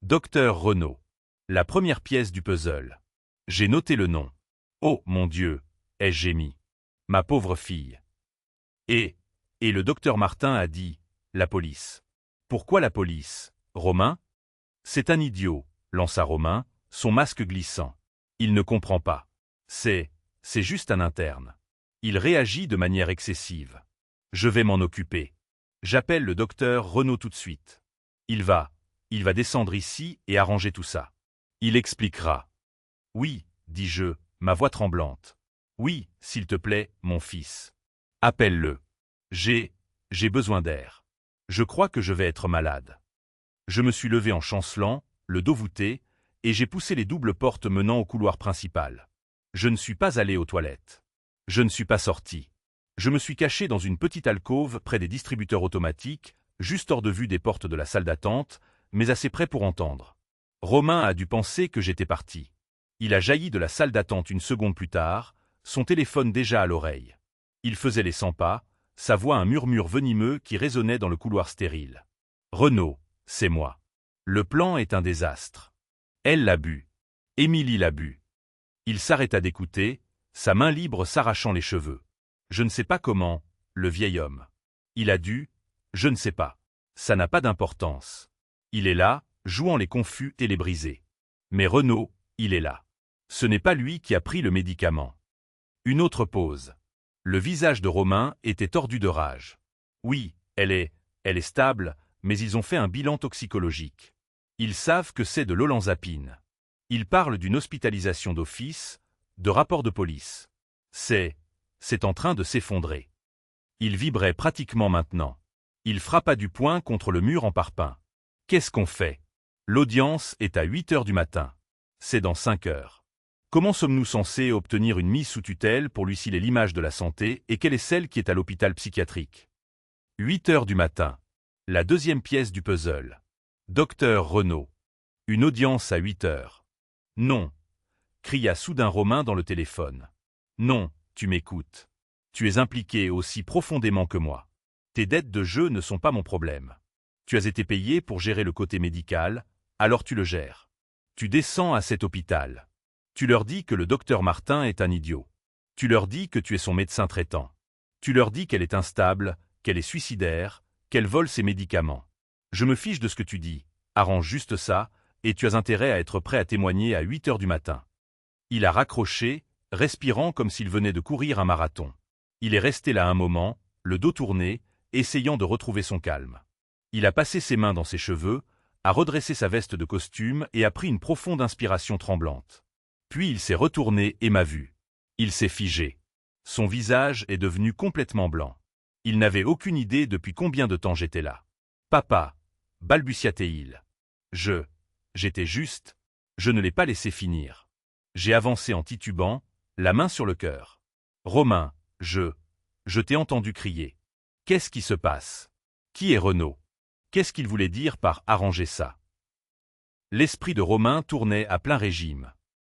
Docteur Renaud. La première pièce du puzzle. J'ai noté le nom. Oh, mon Dieu, ai-je gémi. Ma pauvre fille. Et le docteur Martin a dit, la police. Pourquoi la police, Romain? C'est un idiot, lança Romain, son masque glissant. Il ne comprend pas. C'est juste un interne. Il réagit de manière excessive. Je vais m'en occuper. J'appelle le docteur Renaud tout de suite. Il va descendre ici et arranger tout ça. Il expliquera. Oui, dis-je, ma voix tremblante. Oui, s'il te plaît, mon fils. Appelle-le. J'ai besoin d'air. Je crois que je vais être malade. Je me suis levé en chancelant, le dos voûté, et j'ai poussé les doubles portes menant au couloir principal. Je ne suis pas allé aux toilettes. Je ne suis pas sorti. Je me suis caché dans une petite alcôve près des distributeurs automatiques, juste hors de vue des portes de la salle d'attente, mais assez près pour entendre. Romain a dû penser que j'étais parti. Il a jailli de la salle d'attente une seconde plus tard, son téléphone déjà à l'oreille. Il faisait les 100 pas, sa voix un murmure venimeux qui résonnait dans le couloir stérile. Renaud, c'est moi. Le plan est un désastre. Elle l'a bu. Émilie l'a bu. Il s'arrêta d'écouter, sa main libre s'arrachant les cheveux. Je ne sais pas comment, le vieil homme. Il a dû, je ne sais pas. Ça n'a pas d'importance. Il est là, jouant les confus et les brisés. Mais Renaud, il est là. Ce n'est pas lui qui a pris le médicament. Une autre pause. Le visage de Romain était tordu de rage. Oui, elle est stable, mais ils ont fait un bilan toxicologique. Ils savent que c'est de l'olanzapine. Ils parlent d'une hospitalisation d'office, de rapport de police. C'est en train de s'effondrer. Il vibrait pratiquement maintenant. Il frappa du poing contre le mur en parpaing. Qu'est-ce qu'on fait? L'audience est à 8 heures du matin. C'est dans 5 heures. Comment sommes-nous censés obtenir une mise sous tutelle pour lui sciller l'image de la santé et quelle est celle qui est à l'hôpital psychiatrique? 8 heures du matin. La deuxième pièce du puzzle. Docteur Renaud. Une audience à 8 heures. Non, cria soudain Romain dans le téléphone. Non, tu m'écoutes. Tu es impliqué aussi profondément que moi. Tes dettes de jeu ne sont pas mon problème. Tu as été payé pour gérer le côté médical, alors tu le gères. Tu descends à cet hôpital. Tu leur dis que le docteur Martin est un idiot. Tu leur dis que tu es son médecin traitant. Tu leur dis qu'elle est instable, qu'elle est suicidaire, qu'elle vole ses médicaments. Je me fiche de ce que tu dis, arrange juste ça, et tu as intérêt à être prêt à témoigner à 8 heures du matin. Il a raccroché, respirant comme s'il venait de courir un marathon. Il est resté là un moment, le dos tourné, essayant de retrouver son calme. Il a passé ses mains dans ses cheveux, a redressé sa veste de costume et a pris une profonde inspiration tremblante. Puis il s'est retourné et m'a vu. Il s'est figé. Son visage est devenu complètement blanc. Il n'avait aucune idée depuis combien de temps j'étais là. Papa, balbutia-t-il. J'étais juste, je ne l'ai pas laissé finir. J'ai avancé en titubant, la main sur le cœur. Romain, je t'ai entendu crier. Qu'est-ce qui se passe? Qui est Renaud? Qu'est-ce qu'il voulait dire par arranger ça? L'esprit de Romain tournait à plein régime.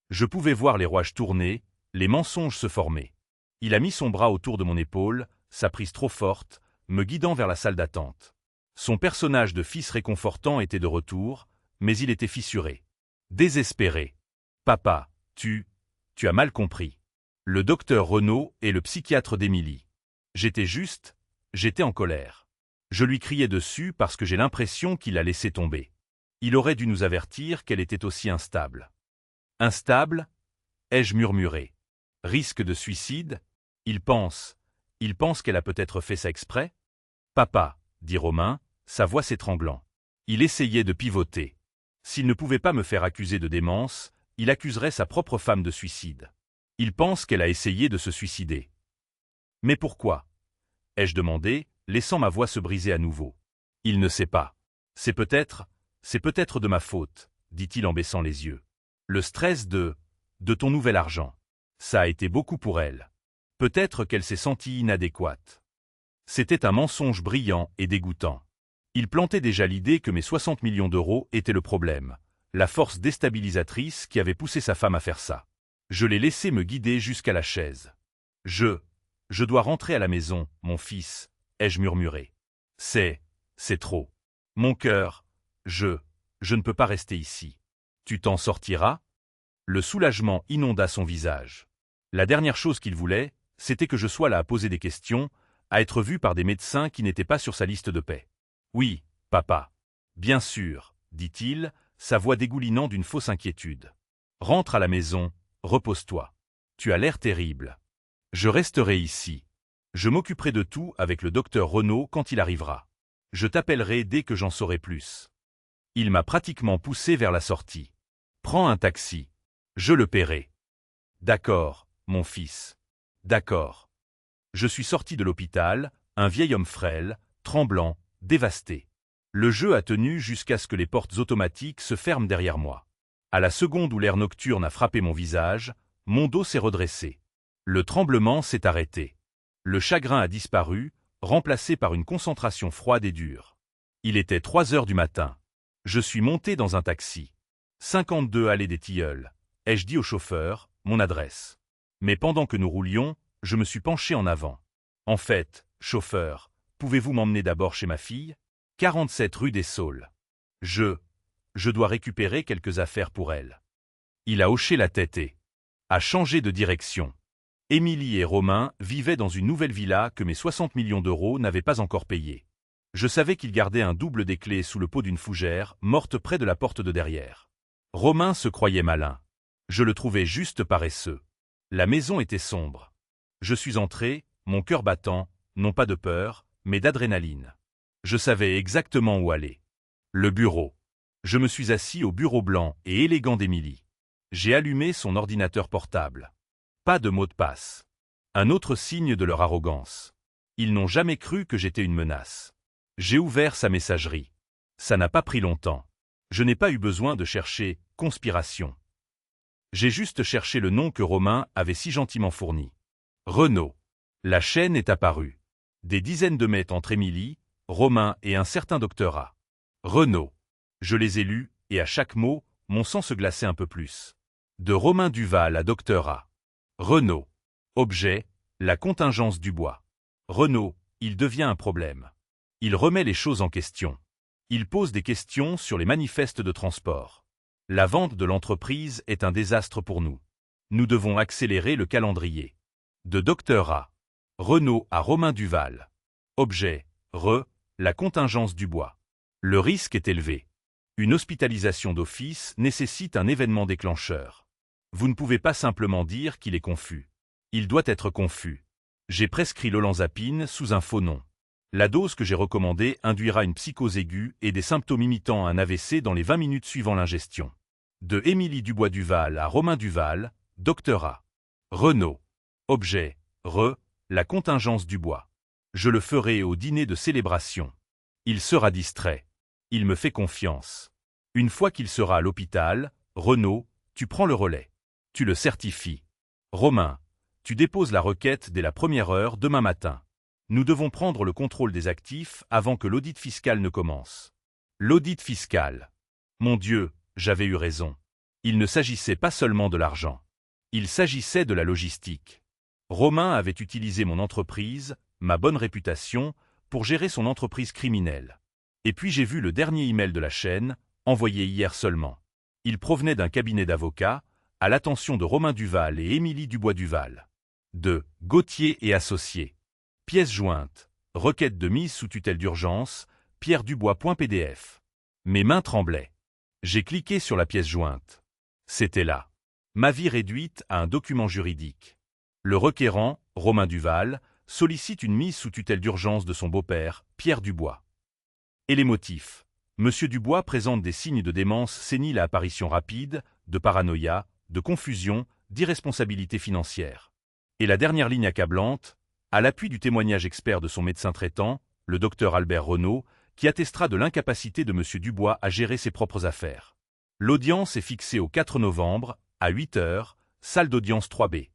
Je pouvais voir les rouages tourner, les mensonges se former. Il a mis son bras autour de mon épaule, sa prise trop forte, me guidant vers la salle d'attente. Son personnage de fils réconfortant était de retour, mais il était fissuré. Désespéré. Papa, tu as mal compris. Le docteur Renaud est le psychiatre d'Émilie. J'étais en colère. Je lui criais dessus parce que j'ai l'impression qu'il a laissé tomber. Il aurait dû nous avertir qu'elle était aussi instable. Instable? Ai-je murmuré. Risque de suicide? Il pense qu'elle a peut-être fait ça exprès? Papa, dit Romain, sa voix s'étranglant. Il essayait de pivoter. S'il ne pouvait pas me faire accuser de démence, il accuserait sa propre femme de suicide. Il pense qu'elle a essayé de se suicider. Mais pourquoi? Ai-je demandé, laissant ma voix se briser à nouveau. Il ne sait pas. C'est peut-être de ma faute, dit-il en baissant les yeux. Le stress de ton nouvel argent. Ça a été beaucoup pour elle. Peut-être qu'elle s'est sentie inadéquate. C'était un mensonge brillant et dégoûtant. Il plantait déjà l'idée que mes 60 millions d'euros étaient le problème, la force déstabilisatrice qui avait poussé sa femme à faire ça. Je l'ai laissé me guider jusqu'à la chaise. Je dois rentrer à la maison, mon fils, ai-je murmuré. C'est trop. Mon cœur, je ne peux pas rester ici. Tu t'en sortiras? Le soulagement inonda son visage. La dernière chose qu'il voulait, c'était que je sois là à poser des questions, à être vu par des médecins qui n'étaient pas sur sa liste de paix. Oui, papa. Bien sûr, dit-il, sa voix dégoulinant d'une fausse inquiétude. Rentre à la maison, repose-toi. Tu as l'air terrible. Je resterai ici. Je m'occuperai de tout avec le docteur Renaud quand il arrivera. Je t'appellerai dès que j'en saurai plus. Il m'a pratiquement poussé vers la sortie. Prends un taxi. Je le paierai. D'accord, mon fils. D'accord. Je suis sorti de l'hôpital, un vieil homme frêle, tremblant, dévasté. Le jeu a tenu jusqu'à ce que les portes automatiques se ferment derrière moi. À la seconde où l'air nocturne a frappé mon visage, mon dos s'est redressé. Le tremblement s'est arrêté. Le chagrin a disparu, remplacé par une concentration froide et dure. Il était 3 heures du matin. Je suis monté dans un taxi. 52 allée des Tilleuls. Ai-je dit au chauffeur, mon adresse. Mais pendant que nous roulions, je me suis penché en avant. En fait, chauffeur, pouvez-vous m'emmener d'abord chez ma fille? 47 rue des Saules. Je dois récupérer quelques affaires pour elle. Il a hoché la tête et a changé de direction. Émilie et Romain vivaient dans une nouvelle villa que mes 60 millions d'euros n'avaient pas encore payée. Je savais qu'ils gardaient un double des clés sous le pot d'une fougère, morte près de la porte de derrière. Romain se croyait malin. Je le trouvais juste paresseux. La maison était sombre. Je suis entré, mon cœur battant, non pas de peur, mais d'adrénaline. Je savais exactement où aller. Le bureau. Je me suis assis au bureau blanc et élégant d'Émilie. J'ai allumé son ordinateur portable. Pas de mot de passe. Un autre signe de leur arrogance. Ils n'ont jamais cru que j'étais une menace. J'ai ouvert sa messagerie. Ça n'a pas pris longtemps. Je n'ai pas eu besoin de chercher « conspiration ». J'ai juste cherché le nom que Romain avait si gentiment fourni. Renaud. La chaîne est apparue. Des dizaines de mètres entre Émilie, Romain et un certain docteur A. Renaud. Je les ai lus, et à chaque mot, mon sang se glaçait un peu plus. De Romain Duval à docteur A. Renaud. Objet, la contingence du bois. Renaud, il devient un problème. Il remet les choses en question. Il pose des questions sur les manifestes de transport. La vente de l'entreprise est un désastre pour nous. Nous devons accélérer le calendrier. De docteur A. Renaud à Romain Duval. Objet, la contingence du bois. Le risque est élevé. Une hospitalisation d'office nécessite un événement déclencheur. Vous ne pouvez pas simplement dire qu'il est confus. Il doit être confus. J'ai prescrit l'olanzapine sous un faux nom. La dose que j'ai recommandée induira une psychose aiguë et des symptômes imitant un AVC dans les 20 minutes suivant l'ingestion. De Émilie Dubois-Duval à Romain Duval, docteur A. Renaud. Objet, la contingence du bois. Je le ferai au dîner de célébration. Il sera distrait. Il me fait confiance. Une fois qu'il sera à l'hôpital, Renaud, tu prends le relais. Tu le certifies. Romain, tu déposes la requête dès la première heure demain matin. Nous devons prendre le contrôle des actifs avant que l'audit fiscal ne commence. L'audit fiscal. Mon Dieu, j'avais eu raison. Il ne s'agissait pas seulement de l'argent. Il s'agissait de la logistique. Romain avait utilisé mon entreprise, ma bonne réputation, pour gérer son entreprise criminelle. Et puis j'ai vu le dernier email de la chaîne, envoyé hier seulement. Il provenait d'un cabinet d'avocats, à l'attention de Romain Duval et Émilie Dubois-Duval. De Gauthier et Associés. Pièce jointe. Requête de mise sous tutelle d'urgence, pierredubois.pdf. Mes mains tremblaient. J'ai cliqué sur la pièce jointe. C'était là. Ma vie réduite à un document juridique. Le requérant, Romain Duval, sollicite une mise sous tutelle d'urgence de son beau-père, Pierre Dubois. Et les motifs. Monsieur Dubois présente des signes de démence sénile à apparition rapide, de paranoïa, de confusion, d'irresponsabilité financière. Et la dernière ligne accablante, à l'appui du témoignage expert de son médecin traitant, le docteur Albert Renaud, qui attestera de l'incapacité de Monsieur Dubois à gérer ses propres affaires. L'audience est fixée au 4 novembre, à 8 heures, salle d'audience 3B.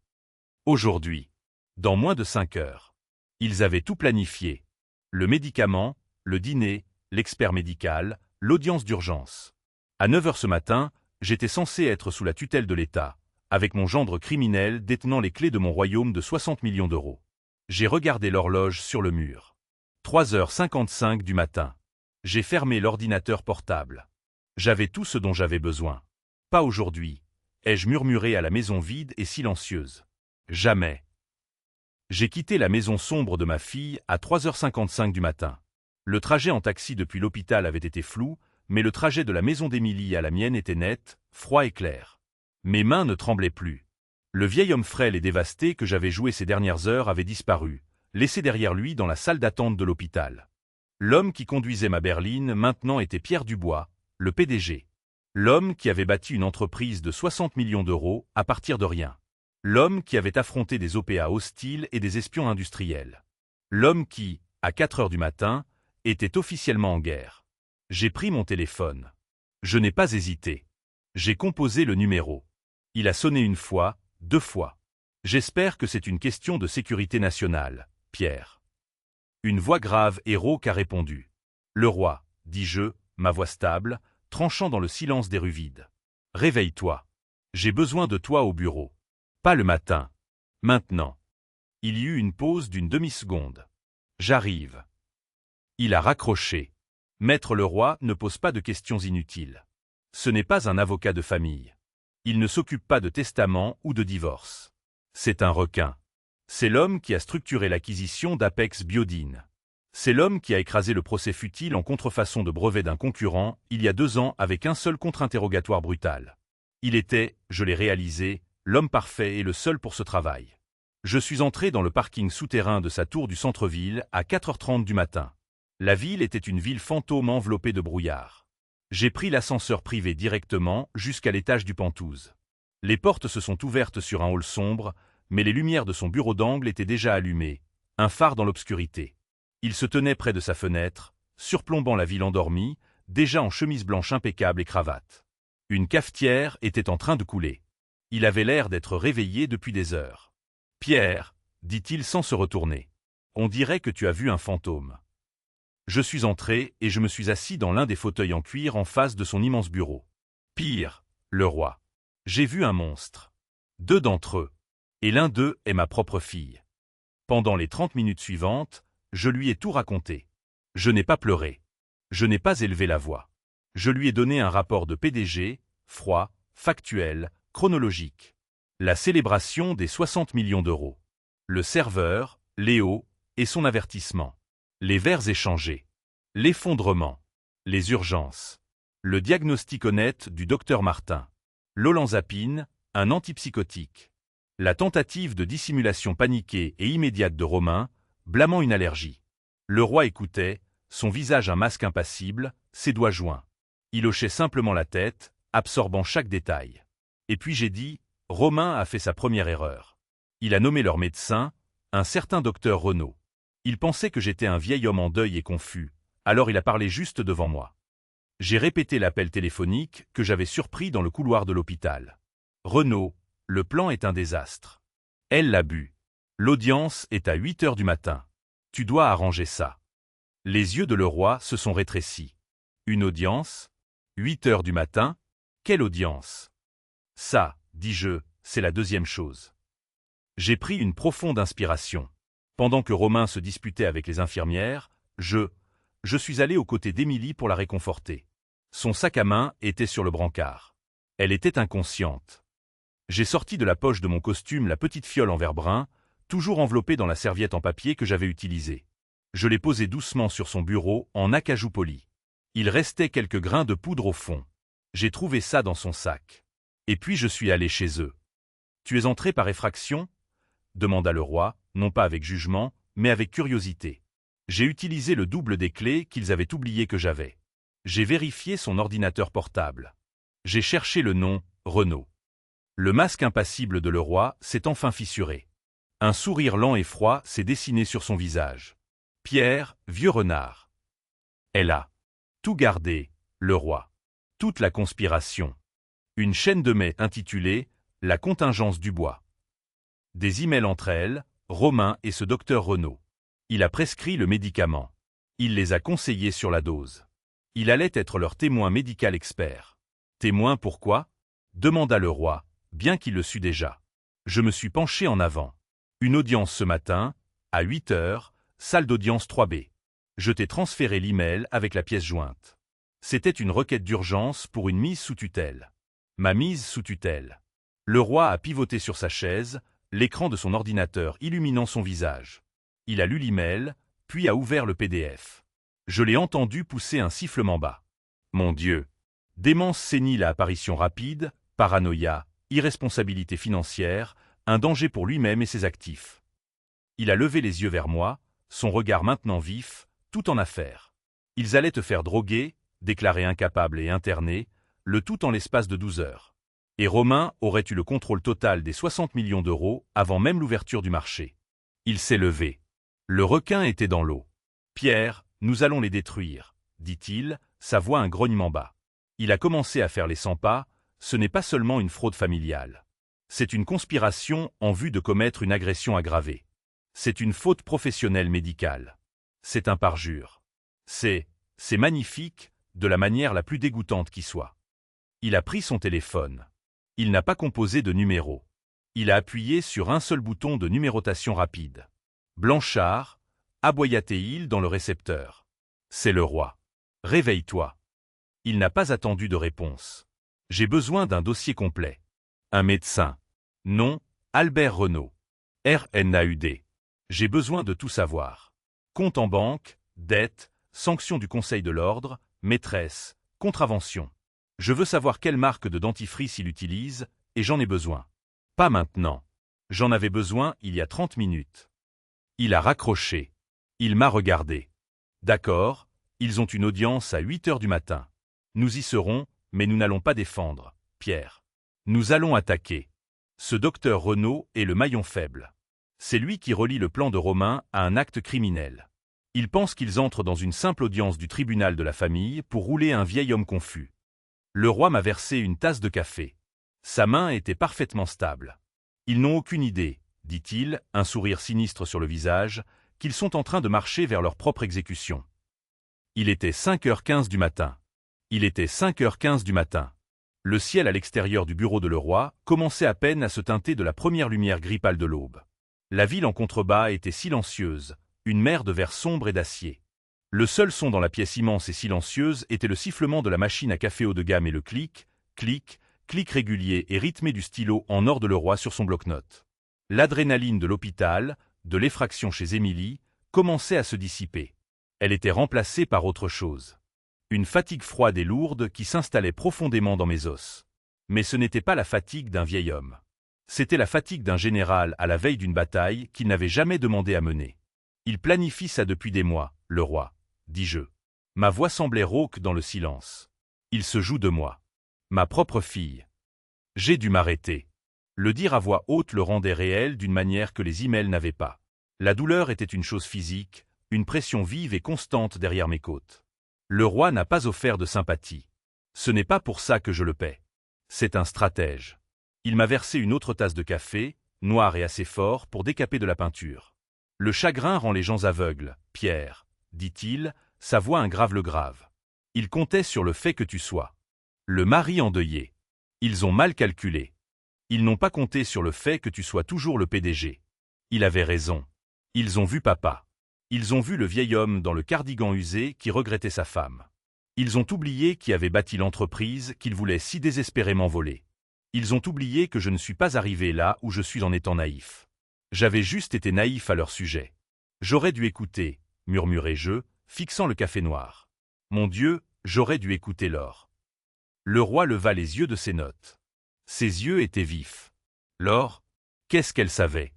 Aujourd'hui. Dans moins de 5 heures. Ils avaient tout planifié. Le médicament, le dîner, l'expert médical, l'audience d'urgence. À 9 heures ce matin, j'étais censé être sous la tutelle de l'État, avec mon gendre criminel détenant les clés de mon royaume de 60 millions d'euros. J'ai regardé l'horloge sur le mur. 3h55 du matin. J'ai fermé l'ordinateur portable. J'avais tout ce dont j'avais besoin. Pas aujourd'hui, ai-je murmuré à la maison vide et silencieuse. Jamais. J'ai quitté la maison sombre de ma fille à 3h55 du matin. Le trajet en taxi depuis l'hôpital avait été flou, mais le trajet de la maison d'Émilie à la mienne était net, froid et clair. Mes mains ne tremblaient plus. Le vieil homme frêle et dévasté que j'avais joué ces dernières heures avait disparu, laissé derrière lui dans la salle d'attente de l'hôpital. L'homme qui conduisait ma berline maintenant était Pierre Dubois, le PDG. L'homme qui avait bâti une entreprise de 60 millions d'euros à partir de rien. L'homme qui avait affronté des OPA hostiles et des espions industriels. L'homme qui, à 4 heures du matin, était officiellement en guerre. J'ai pris mon téléphone. Je n'ai pas hésité. J'ai composé le numéro. Il a sonné une fois, 2 fois. J'espère que c'est une question de sécurité nationale, Pierre. Une voix grave et rauque a répondu. Le roi, dis-je, ma voix stable, tranchant dans le silence des rues vides. Réveille-toi. J'ai besoin de toi au bureau. Pas le matin. Maintenant. Il y eut une pause d'une demi-seconde. J'arrive. Il a raccroché. Maître Leroy ne pose pas de questions inutiles. Ce n'est pas un avocat de famille. Il ne s'occupe pas de testament ou de divorce. C'est un requin. C'est l'homme qui a structuré l'acquisition d'Apex Biodine. C'est l'homme qui a écrasé le procès futile en contrefaçon de brevet d'un concurrent il y a 2 ans avec un seul contre-interrogatoire brutal. Il était, je l'ai réalisé, l'homme parfait et le seul pour ce travail. Je suis entré dans le parking souterrain de sa tour du centre-ville à 4h30 du matin. La ville était une ville fantôme enveloppée de brouillard. J'ai pris l'ascenseur privé directement jusqu'à l'étage du Penthouse. Les portes se sont ouvertes sur un hall sombre, mais les lumières de son bureau d'angle étaient déjà allumées, un phare dans l'obscurité. Il se tenait près de sa fenêtre, surplombant la ville endormie, déjà en chemise blanche impeccable et cravate. Une cafetière était en train de couler. Il avait l'air d'être réveillé depuis des heures. « Pierre, dit-il sans se retourner, on dirait que tu as vu un fantôme. » Je suis entré et je me suis assis dans l'un des fauteuils en cuir en face de son immense bureau. Pire, le roi. J'ai vu un monstre. 2 d'entre eux. Et l'un d'eux est ma propre fille. Pendant les 30 minutes suivantes, je lui ai tout raconté. Je n'ai pas pleuré. Je n'ai pas élevé la voix. Je lui ai donné un rapport de PDG, froid, factuel, chronologique. La célébration des 60 millions d'euros. Le serveur, Léo, et son avertissement. Les verres échangés. L'effondrement. Les urgences. Le diagnostic honnête du docteur Martin. L'olanzapine, un antipsychotique. La tentative de dissimulation paniquée et immédiate de Romain, blâmant une allergie. Le roi écoutait, son visage un masque impassible, ses doigts joints. Il hochait simplement la tête, absorbant chaque détail. Et puis j'ai dit, Romain a fait sa première erreur. Il a nommé leur médecin, un certain docteur Renaud. Il pensait que j'étais un vieil homme en deuil et confus, alors il a parlé juste devant moi. J'ai répété l'appel téléphonique que j'avais surpris dans le couloir de l'hôpital. Renaud, le plan est un désastre. Elle l'a bu. L'audience est à 8 heures du matin. Tu dois arranger ça. Les yeux de Leroy se sont rétrécis. Une audience? 8 heures du matin? Quelle audience? Ça, dis-je, c'est la deuxième chose. J'ai pris une profonde inspiration. Pendant que Romain se disputait avec les infirmières, je suis allé aux côtés d'Émilie pour la réconforter. Son sac à main était sur le brancard. Elle était inconsciente. J'ai sorti de la poche de mon costume la petite fiole en verre brun, toujours enveloppé dans la serviette en papier que j'avais utilisée. Je l'ai posé doucement sur son bureau en acajou poli. Il restait quelques grains de poudre au fond. J'ai trouvé ça dans son sac. Et puis je suis allé chez eux. « Tu es entré par effraction ?» demanda le roi, non pas avec jugement, mais avec curiosité. J'ai utilisé le double des clés qu'ils avaient oublié que j'avais. J'ai vérifié son ordinateur portable. J'ai cherché le nom, Renaud. Le masque impassible de le roi s'est enfin fissuré. Un sourire lent et froid s'est dessiné sur son visage. Pierre, vieux renard. Elle a tout gardé, le roi. Toute la conspiration. Une chaîne de mai intitulée « La contingence du bois ». Des emails entre elles, Romain et ce docteur Renaud. Il a prescrit le médicament. Il les a conseillés sur la dose. Il allait être leur témoin médical expert. Témoin pourquoi ? Demanda le roi, bien qu'il le sût déjà. Je me suis penché en avant. Une audience ce matin, à 8 heures, salle d'audience 3B. Je t'ai transféré l'email avec la pièce jointe. C'était une requête d'urgence pour une mise sous tutelle. Ma mise sous tutelle. Le roi a pivoté sur sa chaise, l'écran de son ordinateur illuminant son visage. Il a lu l'email, puis a ouvert le PDF. Je l'ai entendu pousser un sifflement bas. Mon Dieu! Démence sénile à apparition rapide, paranoïa, irresponsabilité financière, un danger pour lui-même et ses actifs. Il a levé les yeux vers moi, son regard maintenant vif, tout en affaires. Ils allaient te faire droguer, déclaré incapable et interné, le tout en l'espace de 12 heures. Et Romain aurait eu le contrôle total des 60 millions d'euros avant même l'ouverture du marché. Il s'est levé. Le requin était dans l'eau. « Pierre, nous allons les détruire, » dit-il, sa voix un grognement bas. Il a commencé à faire les 100 pas, ce n'est pas seulement une fraude familiale. C'est une conspiration en vue de commettre une agression aggravée. C'est une faute professionnelle médicale. C'est un parjure. C'est magnifique, de la manière la plus dégoûtante qui soit. Il a pris son téléphone. Il n'a pas composé de numéro. Il a appuyé sur un seul bouton de numérotation rapide. Blanchard, aboya-t-il dans le récepteur. C'est le roi. Réveille-toi. Il n'a pas attendu de réponse. J'ai besoin d'un dossier complet. Un médecin. Non, Albert Renaud. RNAUD. J'ai besoin de tout savoir. Compte en banque, dette, sanction du Conseil de l'ordre, maîtresse, contravention. Je veux savoir quelle marque de dentifrice il utilise, et j'en ai besoin. Pas maintenant. J'en avais besoin il y a 30 minutes. Il a raccroché. Il m'a regardé. D'accord, ils ont une audience à 8 heures du matin. Nous y serons, mais nous n'allons pas défendre, Pierre. Nous allons attaquer. Ce docteur Renaud est le maillon faible. C'est lui qui relie le plan de Romain à un acte criminel. Ils pensent qu'ils entrent dans une simple audience du tribunal de la famille pour rouler un vieil homme confus. Le roi m'a versé une tasse de café. Sa main était parfaitement stable. Ils n'ont aucune idée, dit-il, un sourire sinistre sur le visage, qu'ils sont en train de marcher vers leur propre exécution. Il était 5h15 du matin. Il était 5h15 du matin. Le ciel à l'extérieur du bureau de le roi commençait à peine à se teinter de la première lumière gris pâle de l'aube. La ville en contrebas était silencieuse, une mer de verre sombre et d'acier. Le seul son dans la pièce immense et silencieuse était le sifflement de la machine à café haut de gamme et le clic, clic, clic régulier et rythmé du stylo en or de le roi sur son bloc-notes. L'adrénaline de l'hôpital, de l'effraction chez Émilie, commençait à se dissiper. Elle était remplacée par autre chose. Une fatigue froide et lourde qui s'installait profondément dans mes os. Mais ce n'était pas la fatigue d'un vieil homme. C'était la fatigue d'un général à la veille d'une bataille qu'il n'avait jamais demandé à mener. Il planifie ça depuis des mois, le roi, dis-je. Ma voix semblait rauque dans le silence. Il se joue de moi. Ma propre fille. J'ai dû m'arrêter. Le dire à voix haute le rendait réel d'une manière que les emails n'avaient pas. La douleur était une chose physique, une pression vive et constante derrière mes côtes. Le roi n'a pas offert de sympathie. Ce n'est pas pour ça que je le paie. C'est un stratège. Il m'a versé une autre tasse de café, noir et assez fort pour décaper de la peinture. Le chagrin rend les gens aveugles, Pierre, dit-il, sa voix un grave le grave. Il comptait sur le fait que tu sois le mari endeuillé. Ils ont mal calculé. Ils n'ont pas compté sur le fait que tu sois toujours le PDG. Il avait raison. Ils ont vu papa. Ils ont vu le vieil homme dans le cardigan usé qui regrettait sa femme. Ils ont oublié qui avait bâti l'entreprise qu'ils voulaient si désespérément voler. Ils ont oublié que je ne suis pas arrivé là où je suis en étant naïf. J'avais juste été naïf à leur sujet. J'aurais dû écouter, murmurai-je, fixant le café noir. Mon Dieu, j'aurais dû écouter Laure. Le roi leva les yeux de ses notes. Ses yeux étaient vifs. Laure, qu'est-ce qu'elle savait?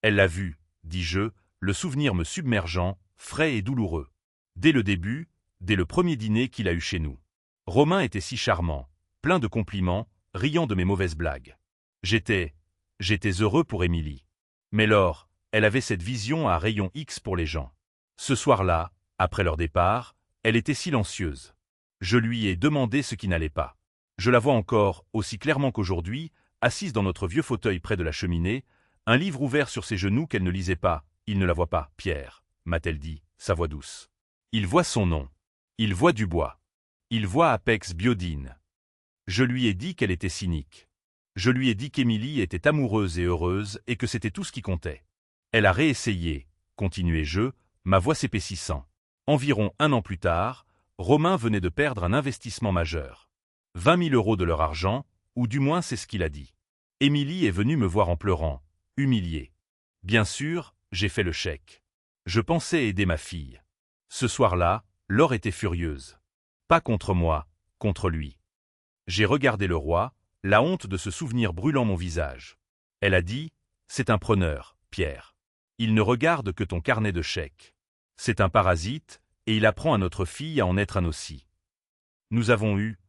Elle l'a vu, dis-je, le souvenir me submergeant, frais et douloureux. Dès le début, dès le premier dîner qu'il a eu chez nous. Romain était si charmant, plein de compliments, riant de mes mauvaises blagues. J'étais heureux pour Émilie. Mais Laure, elle avait cette vision à rayon X pour les gens. Ce soir-là, après leur départ, elle était silencieuse. Je lui ai demandé ce qui n'allait pas. Je la vois encore, aussi clairement qu'aujourd'hui, assise dans notre vieux fauteuil près de la cheminée, un livre ouvert sur ses genoux qu'elle ne lisait pas. Il ne la voit pas, Pierre, m'a-t-elle dit, sa voix douce. Il voit son nom. Il voit Dubois. Il voit Apex Biodine. Je lui ai dit qu'elle était cynique. Je lui ai dit qu'Émilie était amoureuse et heureuse et que c'était tout ce qui comptait. Elle a réessayé, continuai-je, ma voix s'épaississant. Environ 1 an plus tard, Romain venait de perdre un investissement majeur. 20 000 € de leur argent, ou du moins c'est ce qu'il a dit. Émilie est venue me voir en pleurant, humiliée. Bien sûr, j'ai fait le chèque. Je pensais aider ma fille. Ce soir-là, Laure était furieuse. Pas contre moi, contre lui. J'ai regardé le roi, la honte de ce souvenir brûlant mon visage. Elle a dit, c'est un preneur, Pierre. Il ne regarde que ton carnet de chèques. C'est un parasite, et il apprend à notre fille à en être un aussi. Nous avons eu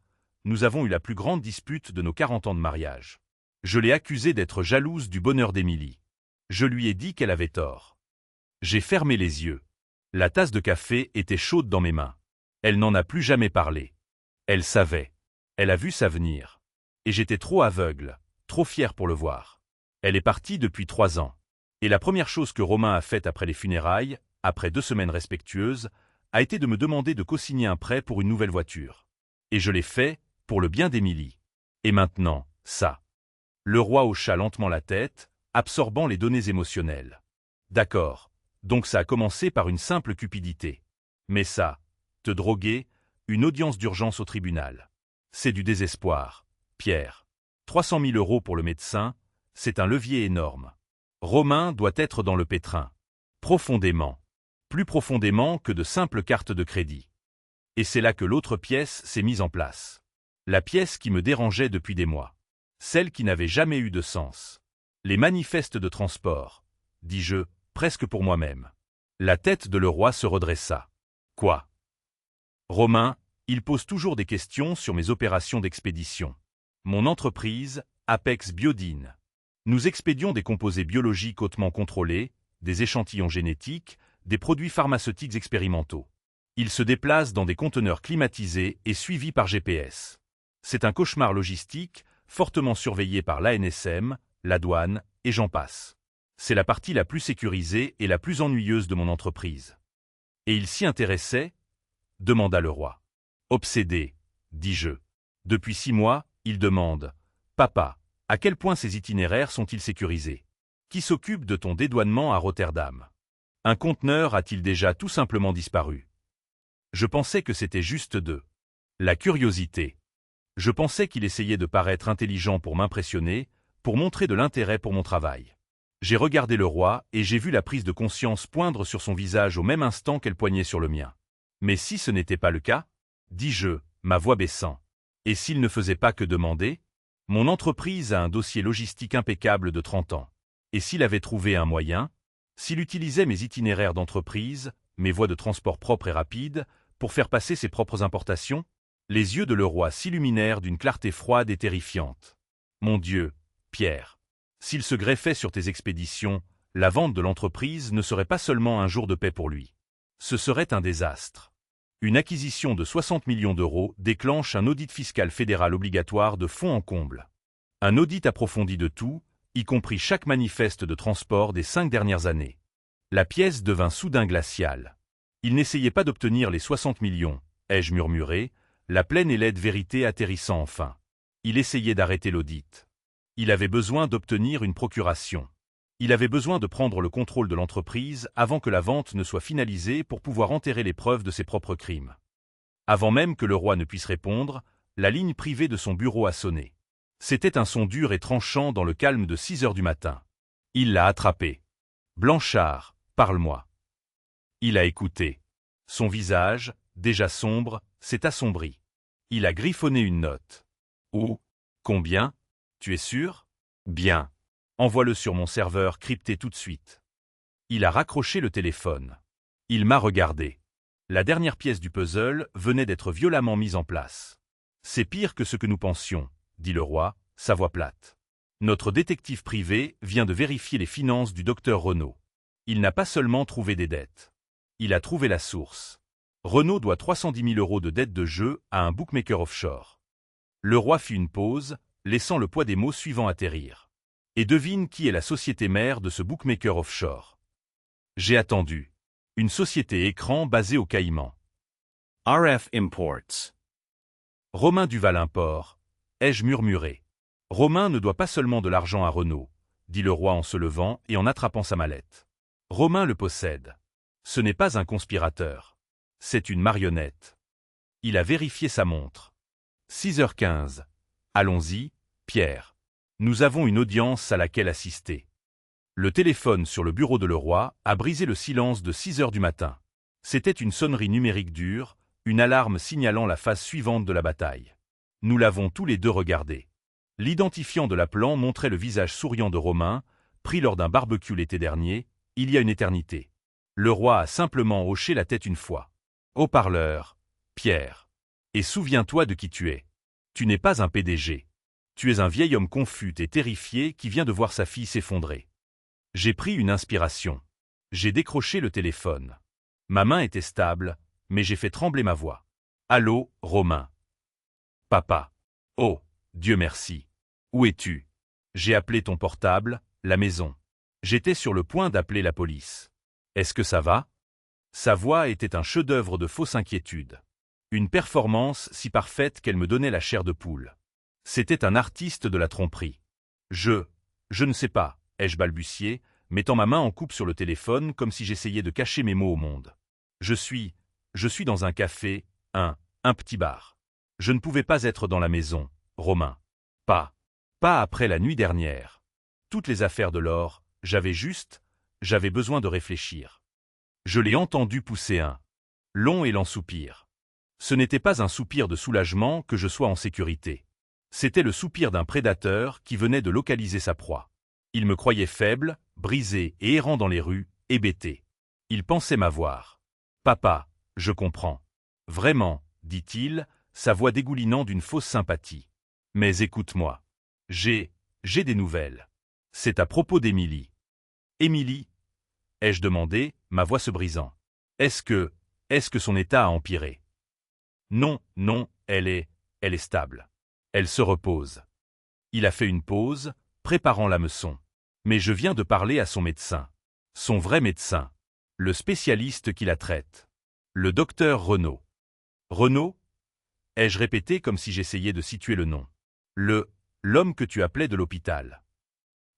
la plus grande dispute de nos 40 ans de mariage. Je l'ai accusée d'être jalouse du bonheur d'Émilie. Je lui ai dit qu'elle avait tort. J'ai fermé les yeux. La tasse de café était chaude dans mes mains. Elle n'en a plus jamais parlé. Elle savait. Elle a vu ça venir. Et j'étais trop aveugle, trop fier pour le voir. Elle est partie depuis 3 ans. Et la première chose que Romain a faite après les funérailles, après 2 semaines respectueuses, a été de me demander de co-signer un prêt pour une nouvelle voiture. Et je l'ai fait, pour le bien d'Émilie. Et maintenant, ça. Le roi hocha lentement la tête, absorbant les données émotionnelles. D'accord, donc ça a commencé par une simple cupidité. Mais ça, te droguer, une audience d'urgence au tribunal. C'est du désespoir, Pierre. 300 000 € pour le médecin, c'est un levier énorme. Romain doit être dans le pétrin. Profondément. Plus profondément que de simples cartes de crédit. Et c'est là que l'autre pièce s'est mise en place. La pièce qui me dérangeait depuis des mois. Celle qui n'avait jamais eu de sens. Les manifestes de transport, dis-je, presque pour moi-même. La tête de le roi se redressa. Quoi? Romain, il pose toujours des questions sur mes opérations d'expédition. Mon entreprise, Apex Biodine. Nous expédions des composés biologiques hautement contrôlés, des échantillons génétiques, des produits pharmaceutiques expérimentaux. Ils se déplacent dans des conteneurs climatisés et suivis par GPS. C'est un cauchemar logistique, fortement surveillé par l'ANSM, la douane, et j'en passe. C'est la partie la plus sécurisée et la plus ennuyeuse de mon entreprise. Et il s'y intéressait? Demanda le roi. Obsédé, dis-je. Depuis 6 mois, il demande. Papa, à quel point ces itinéraires sont-ils sécurisés? Qui s'occupe de ton dédouanement à Rotterdam? Un conteneur a-t-il déjà tout simplement disparu? Je pensais que c'était juste la curiosité. Je pensais qu'il essayait de paraître intelligent pour m'impressionner, pour montrer de l'intérêt pour mon travail. J'ai regardé le roi et j'ai vu la prise de conscience poindre sur son visage au même instant qu'elle poignait sur le mien. Mais si ce n'était pas le cas, dis-je, ma voix baissant. Et s'il ne faisait pas que demander? Mon entreprise a un dossier logistique impeccable de 30 ans. Et s'il avait trouvé un moyen? S'il utilisait mes itinéraires d'entreprise, mes voies de transport propres et rapides, pour faire passer ses propres importations? Les yeux de le roi s'illuminèrent d'une clarté froide et terrifiante. Mon Dieu, Pierre, s'il se greffait sur tes expéditions, la vente de l'entreprise ne serait pas seulement un jour de paix pour lui. Ce serait un désastre. Une acquisition de 60 millions d'euros déclenche un audit fiscal fédéral obligatoire de fond en comble. Un audit approfondi de tout, y compris chaque manifeste de transport des 5 dernières années. La pièce devint soudain glaciale. Il n'essayait pas d'obtenir les 60 millions, ai-je murmuré, la pleine et laide vérité atterrissant enfin. Il essayait d'arrêter l'audit. Il avait besoin d'obtenir une procuration. Il avait besoin de prendre le contrôle de l'entreprise avant que la vente ne soit finalisée pour pouvoir enterrer les preuves de ses propres crimes. Avant même que le roi ne puisse répondre, la ligne privée de son bureau a sonné. C'était un son dur et tranchant dans le calme de 6 heures du matin. Il l'a attrapé. Blanchard, parle-moi. Il a écouté. Son visage, déjà sombre, s'est assombri. Il a griffonné une note. Où? Combien? Tu es sûr? Bien. Envoie-le sur mon serveur crypté tout de suite. Il a raccroché le téléphone. Il m'a regardé. La dernière pièce du puzzle venait d'être violemment mise en place. C'est pire que ce que nous pensions, dit le roi, sa voix plate. Notre détective privé vient de vérifier les finances du docteur Renaud. Il n'a pas seulement trouvé des dettes. Il a trouvé la source. Renaud doit 310 000 € de dettes de jeu à un bookmaker offshore. Le roi fit une pause, laissant le poids des mots suivants atterrir. Et devine qui est la société mère de ce bookmaker offshore. J'ai attendu. Une société écran basée au Caïman. RF Imports. Romain Duval Import, ai-je murmuré. Romain ne doit pas seulement de l'argent à Renaud, dit le roi en se levant et en attrapant sa mallette. Romain le possède. Ce n'est pas un conspirateur. C'est une marionnette. Il a vérifié sa montre. 6h15. Allons-y, Pierre. Nous avons une audience à laquelle assister. Le téléphone sur le bureau de le roi a brisé le silence de 6h du matin. C'était une sonnerie numérique dure, une alarme signalant la phase suivante de la bataille. Nous l'avons tous les deux regardé. L'identifiant de l'appelant montrait le visage souriant de Romain, pris lors d'un barbecue l'été dernier, il y a une éternité. Le roi a simplement hoché la tête une fois. Haut-parleur, Pierre. Et souviens-toi de qui tu es. Tu n'es pas un PDG. Tu es un vieil homme confus et terrifié qui vient de voir sa fille s'effondrer. J'ai pris une inspiration. J'ai décroché le téléphone. Ma main était stable, mais j'ai fait trembler ma voix. Allô, Romain. Papa. Oh, Dieu merci. Où es-tu? J'ai appelé ton portable, la maison. J'étais sur le point d'appeler la police. Est-ce que ça va? Sa voix était un chef-d'œuvre de fausse inquiétude. Une performance si parfaite qu'elle me donnait la chair de poule. C'était un artiste de la tromperie. Je ne sais pas, ai-je balbutié, mettant ma main en coupe sur le téléphone comme si j'essayais de cacher mes mots au monde. Je suis dans un café, un petit bar. Je ne pouvais pas être dans la maison, Romain. Pas après la nuit dernière. Toutes les affaires de l'or, j'avais besoin de réfléchir. Je l'ai entendu pousser un long et lent soupir. Ce n'était pas un soupir de soulagement que je sois en sécurité. C'était le soupir d'un prédateur qui venait de localiser sa proie. Il me croyait faible, brisé et errant dans les rues, hébété. Il pensait m'avoir. Papa, je comprends. Vraiment, dit-il, sa voix dégoulinant d'une fausse sympathie. Mais écoute-moi. J'ai des nouvelles. C'est à propos d'Émilie. Émilie? Ai-je demandé, ma voix se brisant. Est-ce que son état a empiré? Non, elle est stable. Elle se repose. Il a fait une pause, préparant l'hameçon. Mais je viens de parler à son médecin. Son vrai médecin. Le spécialiste qui la traite. Le docteur Renaud. Renaud? Ai-je répété comme si j'essayais de situer le nom. L'homme que tu appelais de l'hôpital.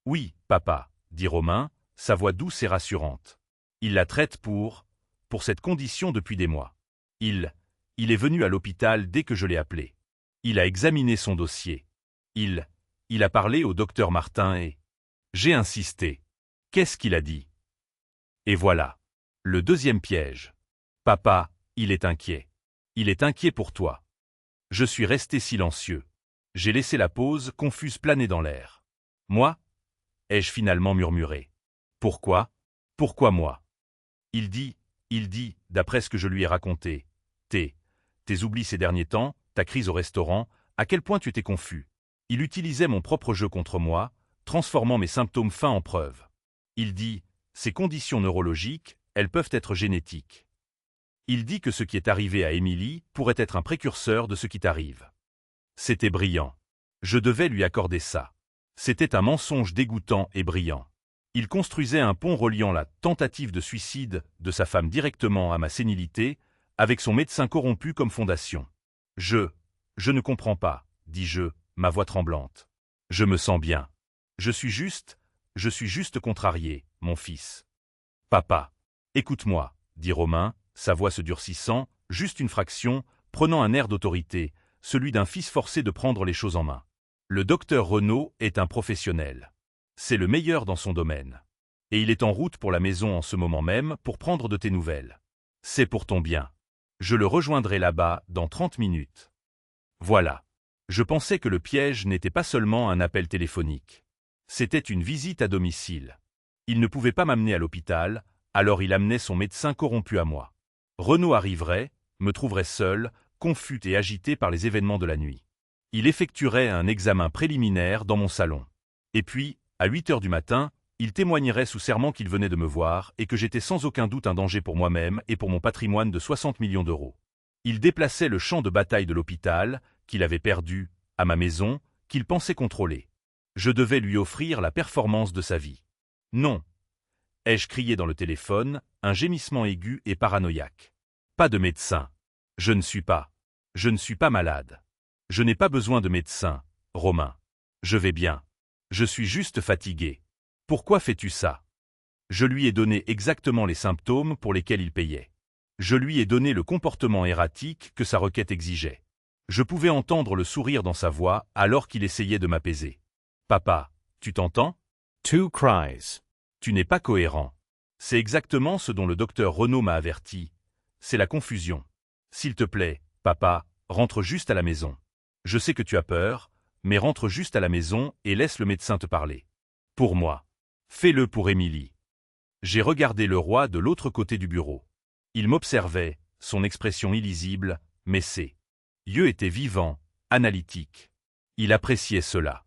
Oui, papa, dit Romain, sa voix douce et rassurante. Il la traite pour cette condition depuis des mois. Il est venu à l'hôpital dès que je l'ai appelé. Il a examiné son dossier. Il a parlé au docteur Martin et... J'ai insisté. Qu'est-ce qu'il a dit? Et voilà. Le deuxième piège. Papa, il est inquiet. Il est inquiet pour toi. Je suis resté silencieux. J'ai laissé la pause confuse planer dans l'air. Moi? Ai-je finalement murmuré. Pourquoi? Pourquoi moi? Il dit, d'après ce que je lui ai raconté, tes oublis ces derniers temps, ta crise au restaurant, à quel point tu étais confus. Il utilisait mon propre jeu contre moi, transformant mes symptômes fins en preuves. Il dit, ces conditions neurologiques, elles peuvent être génétiques. Il dit que ce qui est arrivé à Émilie pourrait être un précurseur de ce qui t'arrive. C'était brillant. Je devais lui accorder ça. C'était un mensonge dégoûtant et brillant. Il construisait un pont reliant la tentative de suicide de sa femme directement à ma sénilité, avec son médecin corrompu comme fondation. Je ne comprends pas, dis-je, ma voix tremblante. Je me sens bien. Je suis juste contrarié, mon fils. Papa, écoute-moi, dit Romain, sa voix se durcissant, juste une fraction, prenant un air d'autorité, celui d'un fils forcé de prendre les choses en main. Le docteur Renaud est un professionnel. C'est le meilleur dans son domaine. Et il est en route pour la maison en ce moment même pour prendre de tes nouvelles. C'est pour ton bien. Je le rejoindrai là-bas dans 30 minutes. Voilà. Je pensais que le piège n'était pas seulement un appel téléphonique. C'était une visite à domicile. Il ne pouvait pas m'amener à l'hôpital, alors il amenait son médecin corrompu à moi. Renaud arriverait, me trouverait seul, confus et agité par les événements de la nuit. Il effectuerait un examen préliminaire dans mon salon. Et puis, à 8 heures du matin, il témoignerait sous serment qu'il venait de me voir et que j'étais sans aucun doute un danger pour moi-même et pour mon patrimoine de 60 millions d'euros. Il déplaçait le champ de bataille de l'hôpital, qu'il avait perdu, à ma maison, qu'il pensait contrôler. Je devais lui offrir la performance de sa vie. Non. Ai-je crié dans le téléphone, un gémissement aigu et paranoïaque. Pas de médecin. Je ne suis pas. Je ne suis pas malade. Je n'ai pas besoin de médecin, Romain. Je vais bien. Je suis juste fatigué. Pourquoi fais-tu ça? Je lui ai donné exactement les symptômes pour lesquels il payait. Je lui ai donné le comportement erratique que sa requête exigeait. Je pouvais entendre le sourire dans sa voix alors qu'il essayait de m'apaiser. Papa, tu t'entends? Two cries. Tu n'es pas cohérent. C'est exactement ce dont le docteur Renaud m'a averti. C'est la confusion. S'il te plaît, papa, rentre juste à la maison. Je sais que tu as peur, mais rentre juste à la maison et laisse le médecin te parler. Pour moi. Fais-le pour Émilie. J'ai regardé le roi de l'autre côté du bureau. Il m'observait, son expression illisible, mais ses yeux étaient vivants, analytiques. Il appréciait cela.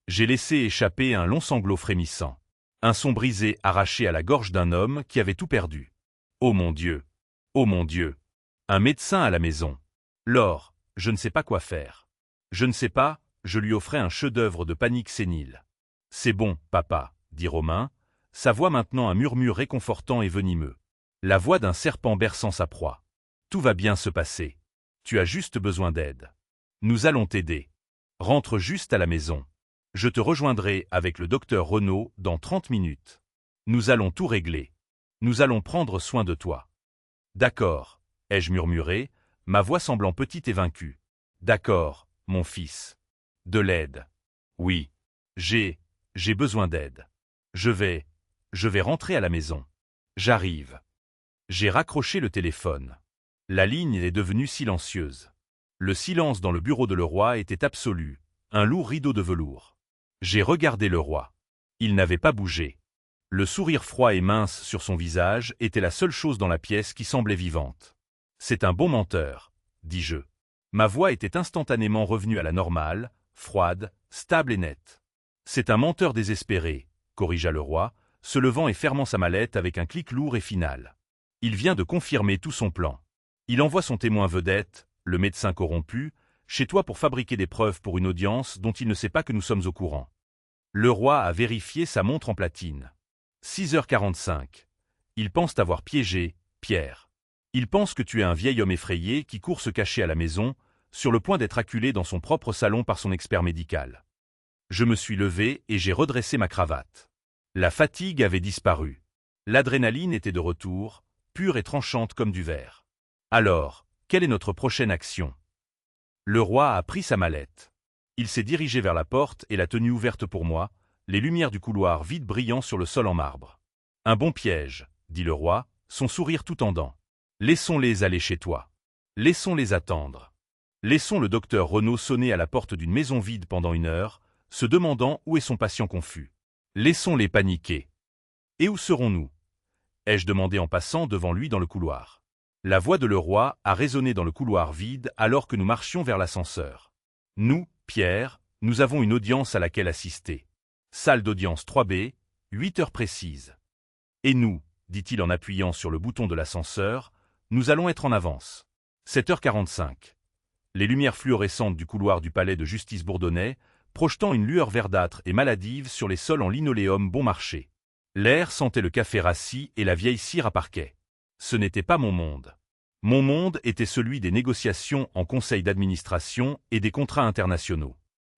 J'ai laissé échapper un long sanglot frémissant. Un son brisé arraché à la gorge d'un homme qui avait tout perdu. Oh mon Dieu! Oh mon Dieu! Un médecin à la maison. Laure, je ne sais pas quoi faire. Je ne sais pas, je lui offrais un chef-d'œuvre de panique sénile. C'est bon, papa, dit Romain, sa voix maintenant un murmure réconfortant et venimeux. La voix d'un serpent berçant sa proie. Tout va bien se passer. Tu as juste besoin d'aide. Nous allons t'aider. Rentre juste à la maison. Je te rejoindrai avec le docteur Renaud dans 30 minutes. Nous allons tout régler. Nous allons prendre soin de toi. D'accord, ai-je murmuré, ma voix semblant petite et vaincue. D'accord, mon fils. De l'aide. Oui. J'ai besoin d'aide. Je vais rentrer à la maison. J'arrive. J'ai raccroché le téléphone. La ligne est devenue silencieuse. Le silence dans le bureau de le roi était absolu, un lourd rideau de velours. J'ai regardé le roi. Il n'avait pas bougé. Le sourire froid et mince sur son visage était la seule chose dans la pièce qui semblait vivante. C'est un bon menteur, dis-je. Ma voix était instantanément revenue à la normale, froide, stable et nette. C'est un menteur désespéré, corrigea le roi, se levant et fermant sa mallette avec un clic lourd et final. Il vient de confirmer tout son plan. Il envoie son témoin vedette, le médecin corrompu, chez toi pour fabriquer des preuves pour une audience dont il ne sait pas que nous sommes au courant. Le roi a vérifié sa montre en platine. 6h45. Ils pensent t'avoir piégé, Pierre. Ils pensent que tu es un vieil homme effrayé qui court se cacher à la maison, sur le point d'être acculé dans son propre salon par son expert médical. Je me suis levé et j'ai redressé ma cravate. La fatigue avait disparu. L'adrénaline était de retour, pure et tranchante comme du verre. Alors, quelle est notre prochaine action? Le roi a pris sa mallette. Il s'est dirigé vers la porte et l'a tenue ouverte pour moi, les lumières du couloir vide brillant sur le sol en marbre. Un bon piège, dit le roi, son sourire tout tendant. Laissons-les aller chez toi. Laissons-les attendre. Laissons le docteur Renaud sonner à la porte d'une maison vide pendant 1 heure, se demandant où est son patient confus. Laissons-les paniquer. Et où serons-nous? Ai-je demandé en passant devant lui dans le couloir. La voix de le roi a résonné dans le couloir vide alors que nous marchions vers l'ascenseur. Nous, Pierre, nous avons une audience à laquelle assister. Salle d'audience 3B, 8 heures précises. Et nous, dit-il en appuyant sur le bouton de l'ascenseur, nous allons être en avance. 7h45. Les lumières fluorescentes du couloir du palais de justice bourdonnaient, projetant une lueur verdâtre et maladive sur les sols en linoléum bon marché. L'air sentait le café rassis et la vieille cire à parquet. Ce n'était pas mon monde. Mon monde était celui des négociations en conseil d'administration et des contrats internationaux.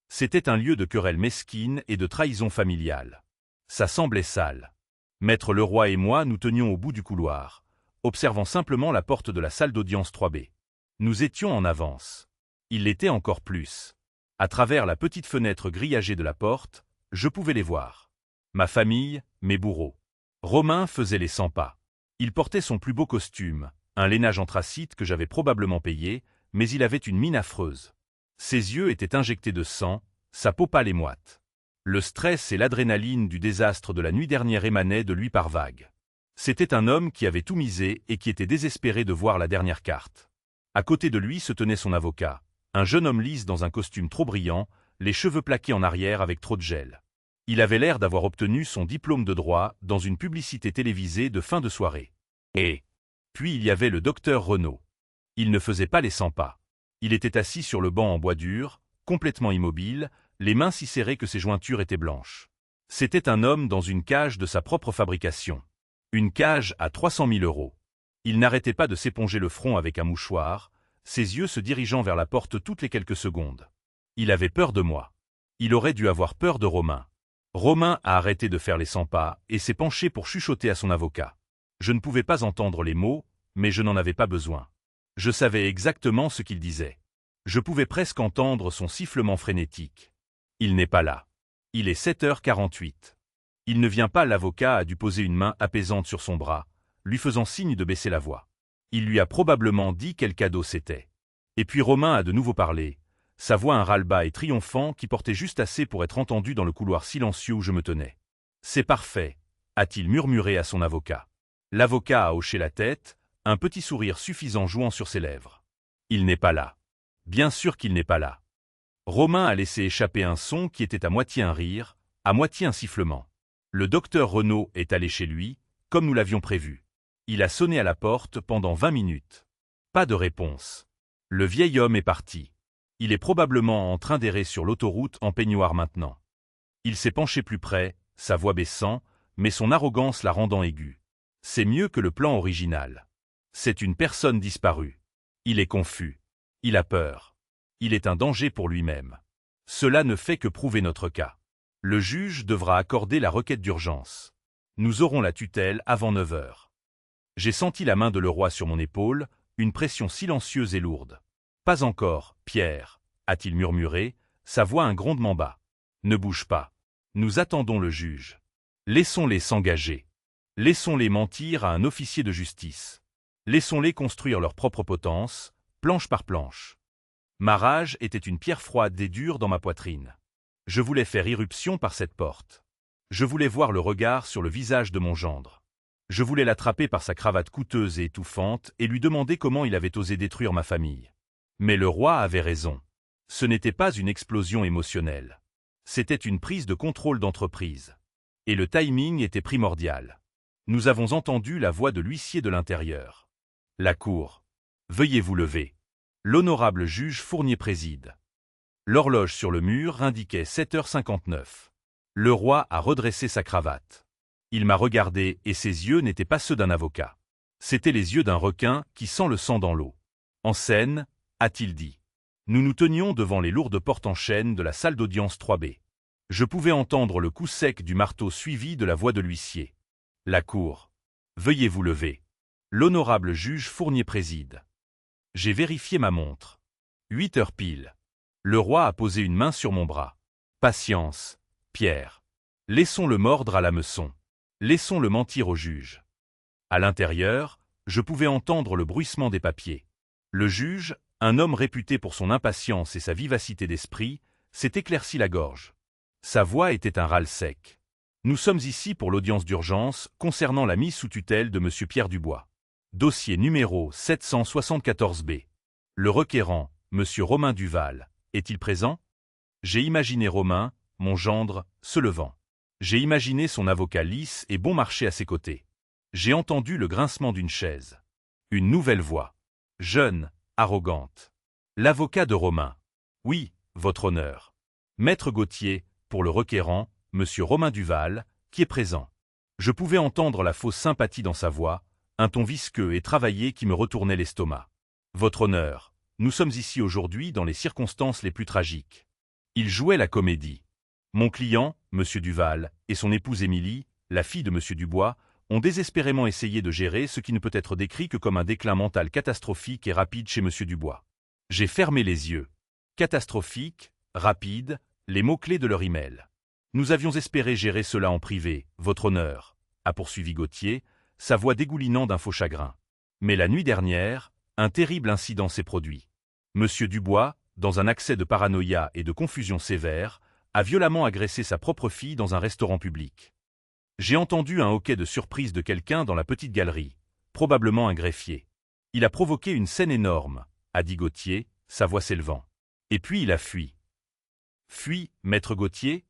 C'était un lieu de querelles mesquines et de trahison familiale. Ça semblait sale. Maître Leroy et moi nous tenions au bout du couloir, observant simplement la porte de la salle d'audience 3B. Nous étions en avance. Il l'était encore plus. À travers la petite fenêtre grillagée de la porte, je pouvais les voir. ma famille, mes bourreaux. Romain faisait les 100 pas. Il portait son plus beau costume, un lainage anthracite que j'avais probablement payé, mais il avait une mine affreuse. Ses yeux étaient injectés de sang, sa peau pâle et moite. Le stress et l'adrénaline du désastre de la nuit dernière émanaient de lui par vagues. C'était un homme qui avait tout misé et qui était désespéré de voir la dernière carte. À côté de lui se tenait son avocat, un jeune homme lisse dans un costume trop brillant, les cheveux plaqués en arrière avec trop de gel. Il avait l'air d'avoir obtenu son diplôme de droit dans une publicité télévisée de fin de soirée. Et puis il y avait le docteur Renaud. Il ne faisait pas les 100 pas. Il était assis sur le banc en bois dur, complètement immobile, les mains si serrées que ses jointures étaient blanches. C'était un homme dans une cage de sa propre fabrication. Une cage à 300 000 €. Il n'arrêtait pas de s'éponger le front avec un mouchoir, ses yeux se dirigeant vers la porte toutes les quelques secondes. Il avait peur de moi. Il aurait dû avoir peur de Romain. Romain a arrêté de faire les 100 pas et s'est penché pour chuchoter à son avocat. Je ne pouvais pas entendre les mots, mais je n'en avais pas besoin. Je savais exactement ce qu'il disait. Je pouvais presque entendre son sifflement frénétique. Il n'est pas là. Il est 7h48. Il ne vient pas. L'avocat a dû poser une main apaisante sur son bras, lui faisant signe de baisser la voix. Il lui a probablement dit quel cadeau c'était. Et puis Romain a de nouveau parlé, sa voix un ras-le-bas et triomphant qui portait juste assez pour être entendu dans le couloir silencieux où je me tenais. « C'est parfait », a-t-il murmuré à son avocat. L'avocat a hoché la tête, un petit sourire suffisant jouant sur ses lèvres. Il n'est pas là. Bien sûr qu'il n'est pas là. Romain a laissé échapper un son qui était à moitié un rire, à moitié un sifflement. Le docteur Renaud est allé chez lui, comme nous l'avions prévu. Il a sonné à la porte pendant 20 minutes. Pas de réponse. Le vieil homme est parti. Il est probablement en train d'errer sur l'autoroute en peignoir maintenant. Il s'est penché plus près, sa voix baissant, mais son arrogance la rendant aiguë. C'est mieux que le plan original. C'est une personne disparue. Il est confus. Il a peur. Il est un danger pour lui-même. Cela ne fait que prouver notre cas. Le juge devra accorder la requête d'urgence. Nous aurons la tutelle avant 9 heures. J'ai senti la main de Leroy sur mon épaule, une pression silencieuse et lourde. « Pas encore, Pierre », a-t-il murmuré, sa voix un grondement bas. « Ne bouge pas. Nous attendons le juge. Laissons-les s'engager. Laissons-les mentir à un officier de justice. Laissons-les construire leur propre potence, planche par planche. » Ma rage était une pierre froide et dure dans ma poitrine. Je voulais faire irruption par cette porte. Je voulais voir le regard sur le visage de mon gendre. Je voulais l'attraper par sa cravate coûteuse et étouffante et lui demander comment il avait osé détruire ma famille. Mais le roi avait raison. Ce n'était pas une explosion émotionnelle. C'était une prise de contrôle d'entreprise. Et le timing était primordial. Nous avons entendu la voix de l'huissier de l'intérieur. La cour. Veuillez vous lever. L'honorable juge Fournier préside. L'horloge sur le mur indiquait 7h59. Le roi a redressé sa cravate. Il m'a regardé et ses yeux n'étaient pas ceux d'un avocat. C'étaient les yeux d'un requin qui sent le sang dans l'eau. En scène, a-t-il dit. Nous nous tenions devant les lourdes portes en chêne de la salle d'audience 3B. Je pouvais entendre le coup sec du marteau suivi de la voix de l'huissier. La cour. Veuillez vous lever. L'honorable juge Fournier préside. J'ai vérifié ma montre. 8 heures pile. Le roi a posé une main sur mon bras. Patience, Pierre. Laissons-le mordre à l'hameçon. Laissons-le mentir au juge. À l'intérieur, je pouvais entendre le bruissement des papiers. Le juge, un homme réputé pour son impatience et sa vivacité d'esprit, s'est éclairci la gorge. Sa voix était un râle sec. Nous sommes ici pour l'audience d'urgence concernant la mise sous tutelle de M. Pierre Dubois. Dossier numéro 774B. Le requérant, M. Romain Duval, est-il présent? J'ai imaginé Romain, mon gendre, se levant. J'ai imaginé son avocat lisse et bon marché à ses côtés. J'ai entendu le grincement d'une chaise. Une nouvelle voix. Jeune, arrogante. L'avocat de Romain. Oui, votre honneur. Maître Gauthier, pour le requérant, M. Romain Duval, qui est présent. Je pouvais entendre la fausse sympathie dans sa voix, un ton visqueux et travaillé qui me retournait l'estomac. Votre honneur, nous sommes ici aujourd'hui dans les circonstances les plus tragiques. Il jouait la comédie. Mon client, M. Duval, et son épouse Émilie, la fille de M. Dubois, ont désespérément essayé de gérer ce qui ne peut être décrit que comme un déclin mental catastrophique et rapide chez M. Dubois. J'ai fermé les yeux. Catastrophique, rapide, les mots-clés de leur email. Nous avions espéré gérer cela en privé, votre honneur, a poursuivi Gauthier, sa voix dégoulinant d'un faux chagrin. Mais la nuit dernière, un terrible incident s'est produit. Monsieur Dubois, dans un accès de paranoïa et de confusion sévère, a violemment agressé sa propre fille dans un restaurant public. J'ai entendu un hoquet de surprise de quelqu'un dans la petite galerie, probablement un greffier. Il a provoqué une scène énorme, a dit Gauthier, sa voix s'élevant. Et puis il a fui. Fui, maître Gauthier ?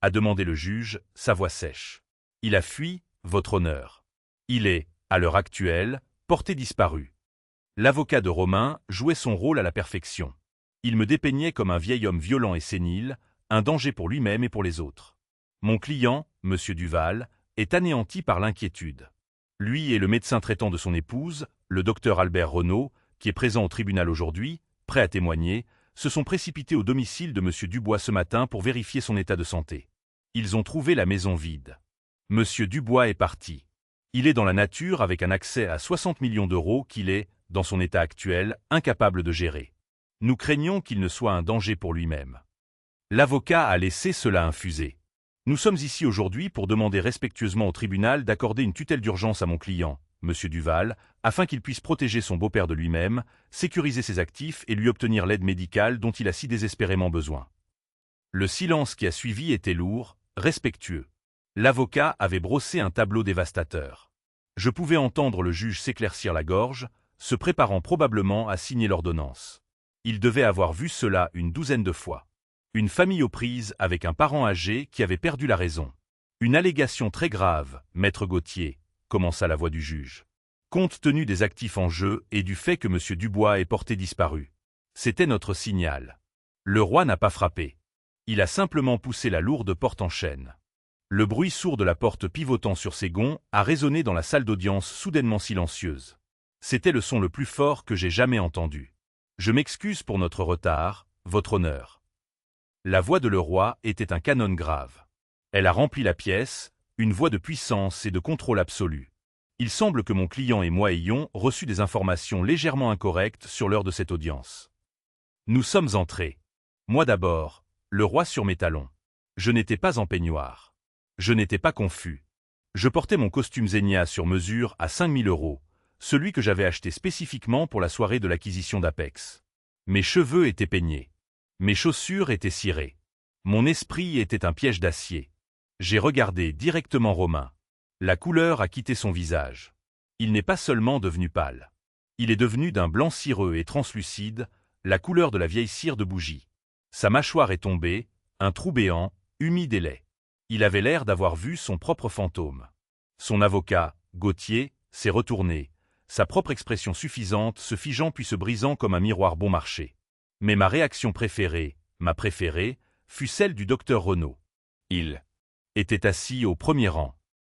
A demandé le juge, sa voix sèche. Il a fui, votre honneur. Il est, à l'heure actuelle, porté disparu. L'avocat de Romain jouait son rôle à la perfection. Il me dépeignait comme un vieil homme violent et sénile, un danger pour lui-même et pour les autres. Mon client, monsieur Duval, est anéanti par l'inquiétude. Lui et le médecin traitant de son épouse, le docteur Albert Renaud, qui est présent au tribunal aujourd'hui, prêt à témoigner, se sont précipités au domicile de monsieur Dubois ce matin pour vérifier son état de santé. Ils ont trouvé la maison vide. Monsieur Dubois est parti. Il est dans la nature avec un accès à 60 millions d'euros qu'il est, dans son état actuel, incapable de gérer. Nous craignons qu'il ne soit un danger pour lui-même. L'avocat a laissé cela infuser. Nous sommes ici aujourd'hui pour demander respectueusement au tribunal d'accorder une tutelle d'urgence à mon client, monsieur Duval, afin qu'il puisse protéger son beau-père de lui-même, sécuriser ses actifs et lui obtenir l'aide médicale dont il a si désespérément besoin. Le silence qui a suivi était lourd, respectueux. L'avocat avait brossé un tableau dévastateur. Je pouvais entendre le juge s'éclaircir la gorge, se préparant probablement à signer l'ordonnance. Il devait avoir vu cela une douzaine de fois. Une famille aux prises avec un parent âgé qui avait perdu la raison. Une allégation très grave, maître Gauthier, commença la voix du juge. Compte tenu des actifs en jeu et du fait que M. Dubois est porté disparu. C'était notre signal. Le roi n'a pas frappé. Il a simplement poussé la lourde porte en chaîne. Le bruit sourd de la porte pivotant sur ses gonds a résonné dans la salle d'audience soudainement silencieuse. C'était le son le plus fort que j'ai jamais entendu. Je m'excuse pour notre retard, votre honneur. La voix de le roi était un canon grave. Elle a rempli la pièce, une voix de puissance et de contrôle absolu. Il semble que mon client et moi ayons reçu des informations légèrement incorrectes sur l'heure de cette audience. Nous sommes entrés. Moi d'abord, le roi sur mes talons. Je n'étais pas en peignoir. Je n'étais pas confus. Je portais mon costume Zegna sur mesure à 5 000 €, celui que j'avais acheté spécifiquement pour la soirée de l'acquisition d'Apex. Mes cheveux étaient peignés. Mes chaussures étaient cirées. Mon esprit était un piège d'acier. J'ai regardé directement Romain. La couleur a quitté son visage. Il n'est pas seulement devenu pâle. Il est devenu d'un blanc cireux et translucide, la couleur de la vieille cire de bougie. Sa mâchoire est tombée, un trou béant, humide et laid. Il avait l'air d'avoir vu son propre fantôme. Son avocat, Gauthier, s'est retourné, sa propre expression suffisante se figeant puis se brisant comme un miroir bon marché. Mais ma réaction préférée, ma préférée, fut celle du docteur Renaud. Il était assis au premier rang.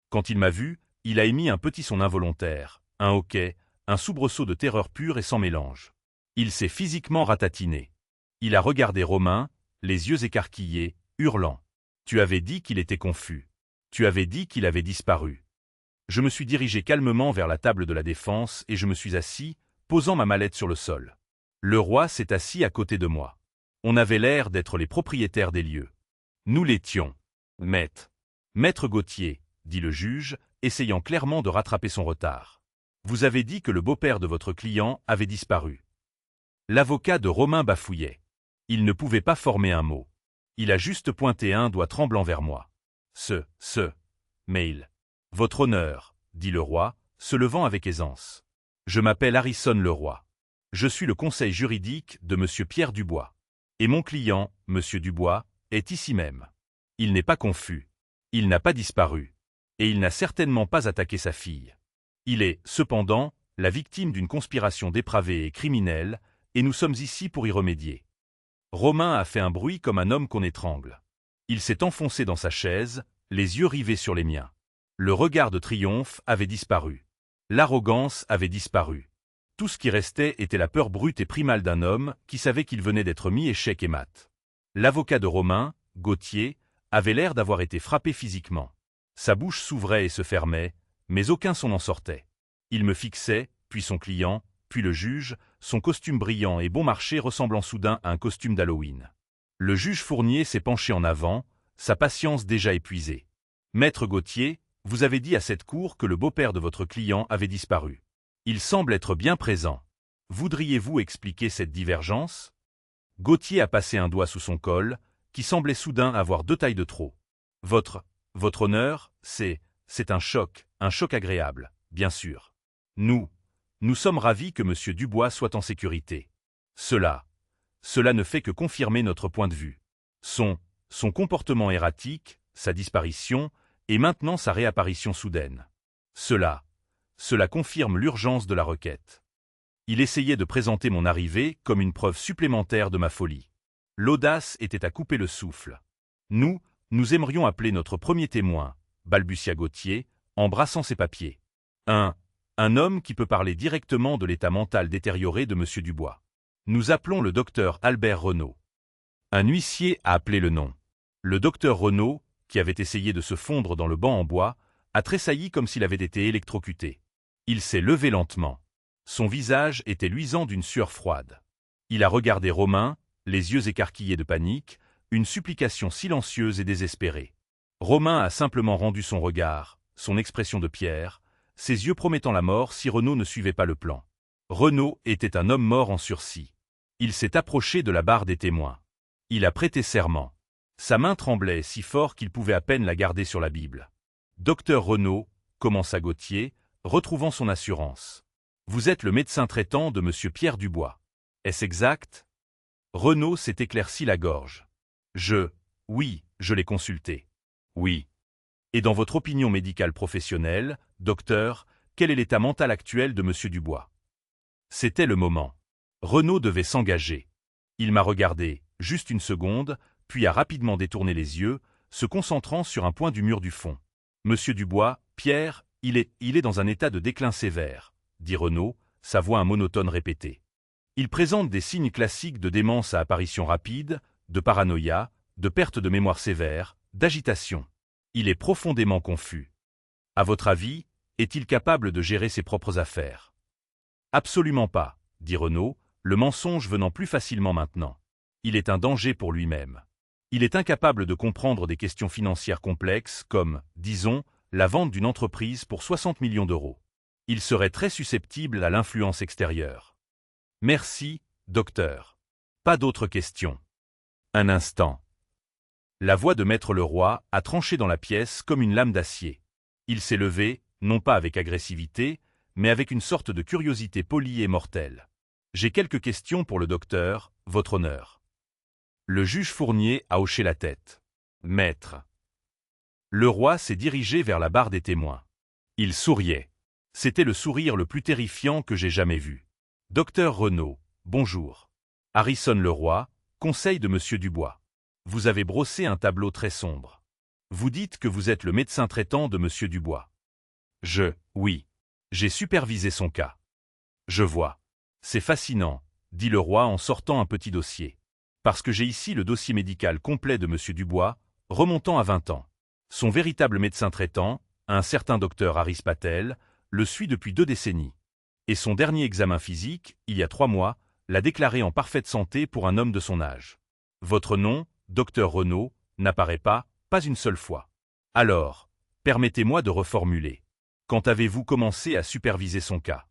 Quand il m'a vu, il a émis un petit son involontaire, un hoquet, un soubresaut de terreur pure et sans mélange. Il s'est physiquement ratatiné. Il a regardé Romain, les yeux écarquillés, hurlant. Tu avais dit qu'il était confus. Tu avais dit qu'il avait disparu. Je me suis dirigé calmement vers la table de la défense et je me suis assis, posant ma mallette sur le sol. Le roi s'est assis à côté de moi. On avait l'air d'être les propriétaires des lieux. Nous l'étions. Maître Gauthier, dit le juge, essayant clairement de rattraper son retard. Vous avez dit que le beau-père de votre client avait disparu. L'avocat de Romain bafouillait. Il ne pouvait pas former un mot. Il a juste pointé un doigt tremblant vers moi. Mail. Votre honneur, dit le roi, se levant avec aisance. Je m'appelle Harrison Leroy. Je suis le conseil juridique de monsieur Pierre Dubois. Et mon client, monsieur Dubois, est ici même. Il n'est pas confus. Il n'a pas disparu. Et il n'a certainement pas attaqué sa fille. Il est, cependant, la victime d'une conspiration dépravée et criminelle, et nous sommes ici pour y remédier. Romain a fait un bruit comme un homme qu'on étrangle. Il s'est enfoncé dans sa chaise, les yeux rivés sur les miens. Le regard de triomphe avait disparu. L'arrogance avait disparu. Tout ce qui restait était la peur brute et primale d'un homme qui savait qu'il venait d'être mis échec et mat. L'avocat de Romain, Gauthier, avait l'air d'avoir été frappé physiquement. Sa bouche s'ouvrait et se fermait, mais aucun son n'en sortait. Il me fixait, puis son client, puis le juge, son costume brillant et bon marché ressemblant soudain à un costume d'Halloween. Le juge Fournier s'est penché en avant, sa patience déjà épuisée. Maître Gauthier, vous avez dit à cette cour que le beau-père de votre client avait disparu. Il semble être bien présent. Voudriez-vous expliquer cette divergence? Gauthier a passé un doigt sous son col, qui semblait soudain avoir 2 tailles de trop. Votre honneur, c'est un choc agréable, bien sûr. Nous sommes ravis que M. Dubois soit en sécurité. Cela ne fait que confirmer notre point de vue. Son comportement erratique, sa disparition, et maintenant sa réapparition soudaine. Cela confirme l'urgence de la requête. Il essayait de présenter mon arrivée comme une preuve supplémentaire de ma folie. L'audace était à couper le souffle. Nous aimerions appeler notre premier témoin, balbutia Gauthier, embrassant ses papiers. Un homme qui peut parler directement de l'état mental détérioré de M. Dubois. Nous appelons le docteur Albert Renaud. Un huissier a appelé le nom. Le docteur Renaud, qui avait essayé de se fondre dans le banc en bois, a tressailli comme s'il avait été électrocuté. Il s'est levé lentement. Son visage était luisant d'une sueur froide. Il a regardé Romain, les yeux écarquillés de panique, une supplication silencieuse et désespérée. Romain a simplement rendu son regard, son expression de pierre, ses yeux promettant la mort si Renaud ne suivait pas le plan. Renaud était un homme mort en sursis. Il s'est approché de la barre des témoins. Il a prêté serment. Sa main tremblait si fort qu'il pouvait à peine la garder sur la Bible. « Docteur Renaud, » commença Gauthier, retrouvant son assurance. « Vous êtes le médecin traitant de M. Pierre Dubois. Est-ce exact ?» Renaud s'est éclairci la gorge. Oui, je l'ai consulté. Oui. Et dans votre opinion médicale professionnelle, docteur, quel est l'état mental actuel de M. Dubois? C'était le moment. Renaud devait s'engager. Il m'a regardé, juste une seconde, puis a rapidement détourné les yeux, se concentrant sur un point du mur du fond. « Monsieur Dubois, Pierre, il est dans un état de déclin sévère, » dit Renaud, sa voix monotone répétée. Il présente des signes classiques de démence à apparition rapide, de paranoïa, de perte de mémoire sévère, d'agitation. Il est profondément confus. À votre avis, est-il capable de gérer ses propres affaires? Absolument pas, dit Renaud, le mensonge venant plus facilement maintenant. Il est un danger pour lui-même. Il est incapable de comprendre des questions financières complexes comme, disons, la vente d'une entreprise pour 60 millions d'euros. Il serait très susceptible à l'influence extérieure. Merci, docteur. Pas d'autres questions. Un instant. La voix de Maître Leroy a tranché dans la pièce comme une lame d'acier. Il s'est levé, non pas avec agressivité, mais avec une sorte de curiosité polie et mortelle. J'ai quelques questions pour le docteur, votre honneur. Le juge Fournier a hoché la tête. Maître. Leroy s'est dirigé vers la barre des témoins. Il souriait. C'était le sourire le plus terrifiant que j'ai jamais vu. Docteur Renaud, bonjour. Harrison Leroy, conseil de M. Dubois. Vous avez brossé un tableau très sombre. Vous dites que vous êtes le médecin traitant de M. Dubois. Oui. J'ai supervisé son cas. Je vois. C'est fascinant, dit Leroy en sortant un petit dossier. Parce que j'ai ici le dossier médical complet de M. Dubois, remontant à 20 ans. Son véritable médecin traitant, un certain docteur Harris Patel, le suit depuis 2 décennies. Et son dernier examen physique, il y a 3 mois, l'a déclaré en parfaite santé pour un homme de son âge. Votre nom, docteur Renaud, n'apparaît pas une seule fois. Alors, permettez-moi de reformuler. Quand avez-vous commencé à superviser son cas?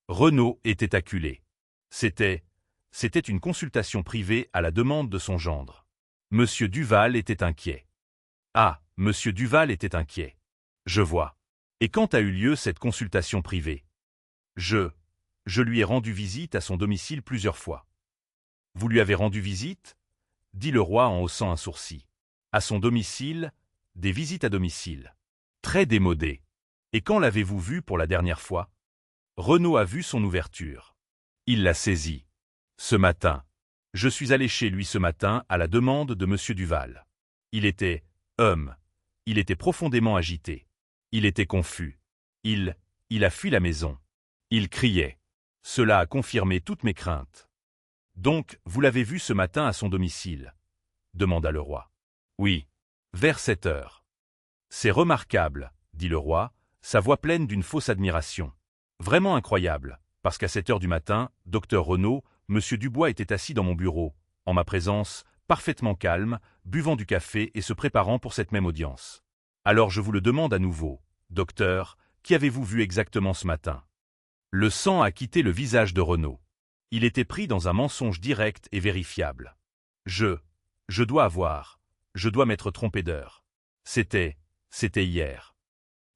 Renaud était acculé. C'était une consultation privée à la demande de son gendre. Monsieur Duval était inquiet. Ah, Monsieur Duval était inquiet. Je vois. Et quand a eu lieu cette consultation privée? Je lui ai rendu visite à son domicile plusieurs fois. Vous lui avez rendu visite? Dit Leroy en haussant un sourcil. À son domicile, des visites à domicile. Très démodé. Et quand l'avez-vous vu pour la dernière fois? Renaud a vu son ouverture. Il l'a saisie. Ce matin. Je suis allé chez lui ce matin à la demande de M. Duval. Il était profondément agité. Il était confus. Il a fui la maison. Il criait. Cela a confirmé toutes mes craintes. Donc, vous l'avez vu ce matin à son domicile? Demanda le roi. Oui. Vers 7 heures. C'est remarquable, dit le roi, sa voix pleine d'une fausse admiration. Vraiment incroyable, parce qu'à 7 heures du matin, docteur Renaud, M. Dubois était assis dans mon bureau, en ma présence, parfaitement calme, buvant du café et se préparant pour cette même audience. Alors je vous le demande à nouveau, docteur, qui avez-vous vu exactement ce matin? Le sang a quitté le visage de Renaud. Il était pris dans un mensonge direct et vérifiable. Je dois m'être trompé d'heure. C'était hier.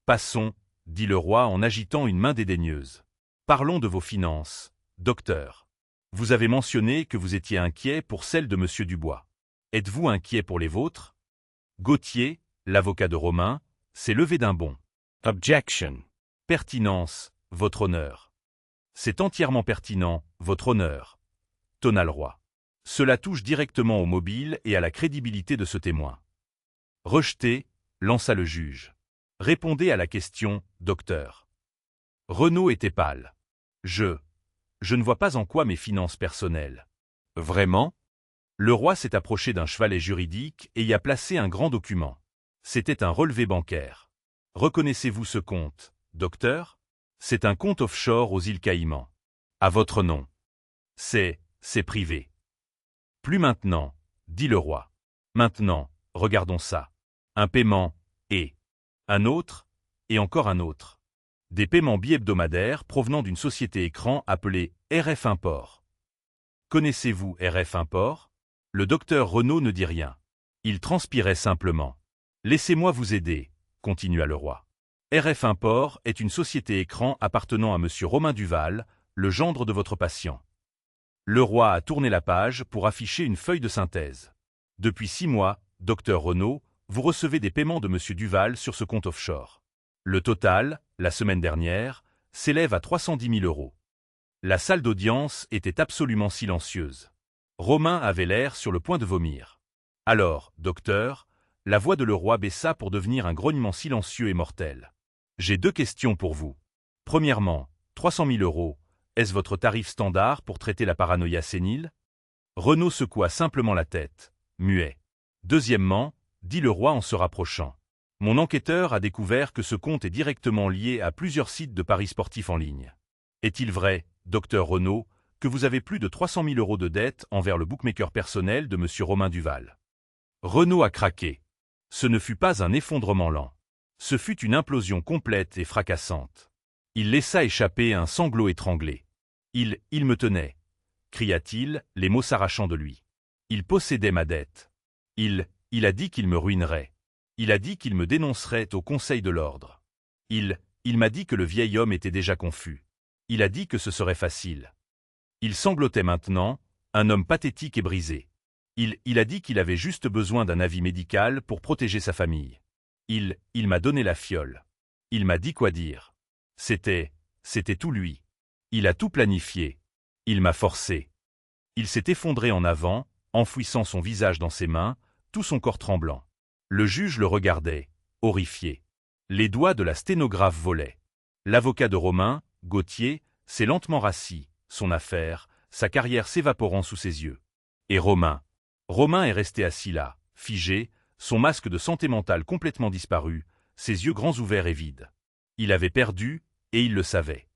Passons, dit le roi en agitant une main dédaigneuse. Parlons de vos finances, docteur. Vous avez mentionné que vous étiez inquiet pour celles de Monsieur Dubois. Êtes-vous inquiet pour les vôtres? Gauthier, l'avocat de Romain, s'est levé d'un bond. Objection. Pertinence, votre honneur. C'est entièrement pertinent, votre honneur, tonna le roi. Cela touche directement au mobile et à la crédibilité de ce témoin. Rejeté, lança le juge. Répondez à la question, docteur. Renaud était pâle. Je ne vois pas en quoi mes finances personnelles. Vraiment? Le roi s'est approché d'un chevalet juridique et y a placé un grand document. C'était un relevé bancaire. Reconnaissez-vous ce compte, docteur? C'est un compte offshore aux îles Caïmans. À votre nom. C'est privé. Plus maintenant, dit le roi. Maintenant, regardons ça. Un paiement, et un autre, et encore un autre. Des paiements bi-hebdomadaires provenant d'une société écran appelée RF Import. Connaissez-vous RF Import? Le docteur Renaud ne dit rien. Il transpirait simplement. Laissez-moi vous aider, continua le roi. RF Import est une société écran appartenant à Monsieur Romain Duval, le gendre de votre patient. Le roi a tourné la page pour afficher une feuille de synthèse. Depuis 6 mois, docteur Renaud, vous recevez des paiements de Monsieur Duval sur ce compte offshore. Le total, la semaine dernière, s'élève à 310 000 €. La salle d'audience était absolument silencieuse. Romain avait l'air sur le point de vomir. Alors, docteur, la voix de le roi baissa pour devenir un grognement silencieux et mortel. J'ai 2 questions pour vous. Premièrement, 300 000 €, est-ce votre tarif standard pour traiter la paranoïa sénile? Renaud secoua simplement la tête, muet. Deuxièmement, dit le roi en se rapprochant. Mon enquêteur a découvert que ce compte est directement lié à plusieurs sites de paris sportifs en ligne. Est-il vrai, docteur Renaud, que vous avez plus de 300 000 € de dettes envers le bookmaker personnel de Monsieur Romain Duval? Renaud a craqué. Ce ne fut pas un effondrement lent. Ce fut une implosion complète et fracassante. Il laissa échapper un sanglot étranglé. Il me tenait, cria-t-il, les mots s'arrachant de lui. Il possédait ma dette. Il a dit qu'il me ruinerait. Il a dit qu'il me dénoncerait au Conseil de l'Ordre. Il m'a dit que le vieil homme était déjà confus. Il a dit que ce serait facile. Il sanglotait maintenant, un homme pathétique et brisé. Il a dit qu'il avait juste besoin d'un avis médical pour protéger sa famille. Il m'a donné la fiole. Il m'a dit quoi dire. C'était tout lui. Il a tout planifié. Il m'a forcé. Il s'est effondré en avant, enfouissant son visage dans ses mains, tout son corps tremblant. Le juge le regardait, horrifié. Les doigts de la sténographe volaient. L'avocat de Romain, Gauthier, s'est lentement rassis, son affaire, sa carrière s'évaporant sous ses yeux. Et Romain est resté assis là, figé, son masque de santé mentale complètement disparu, ses yeux grands ouverts et vides. Il avait perdu, et il le savait.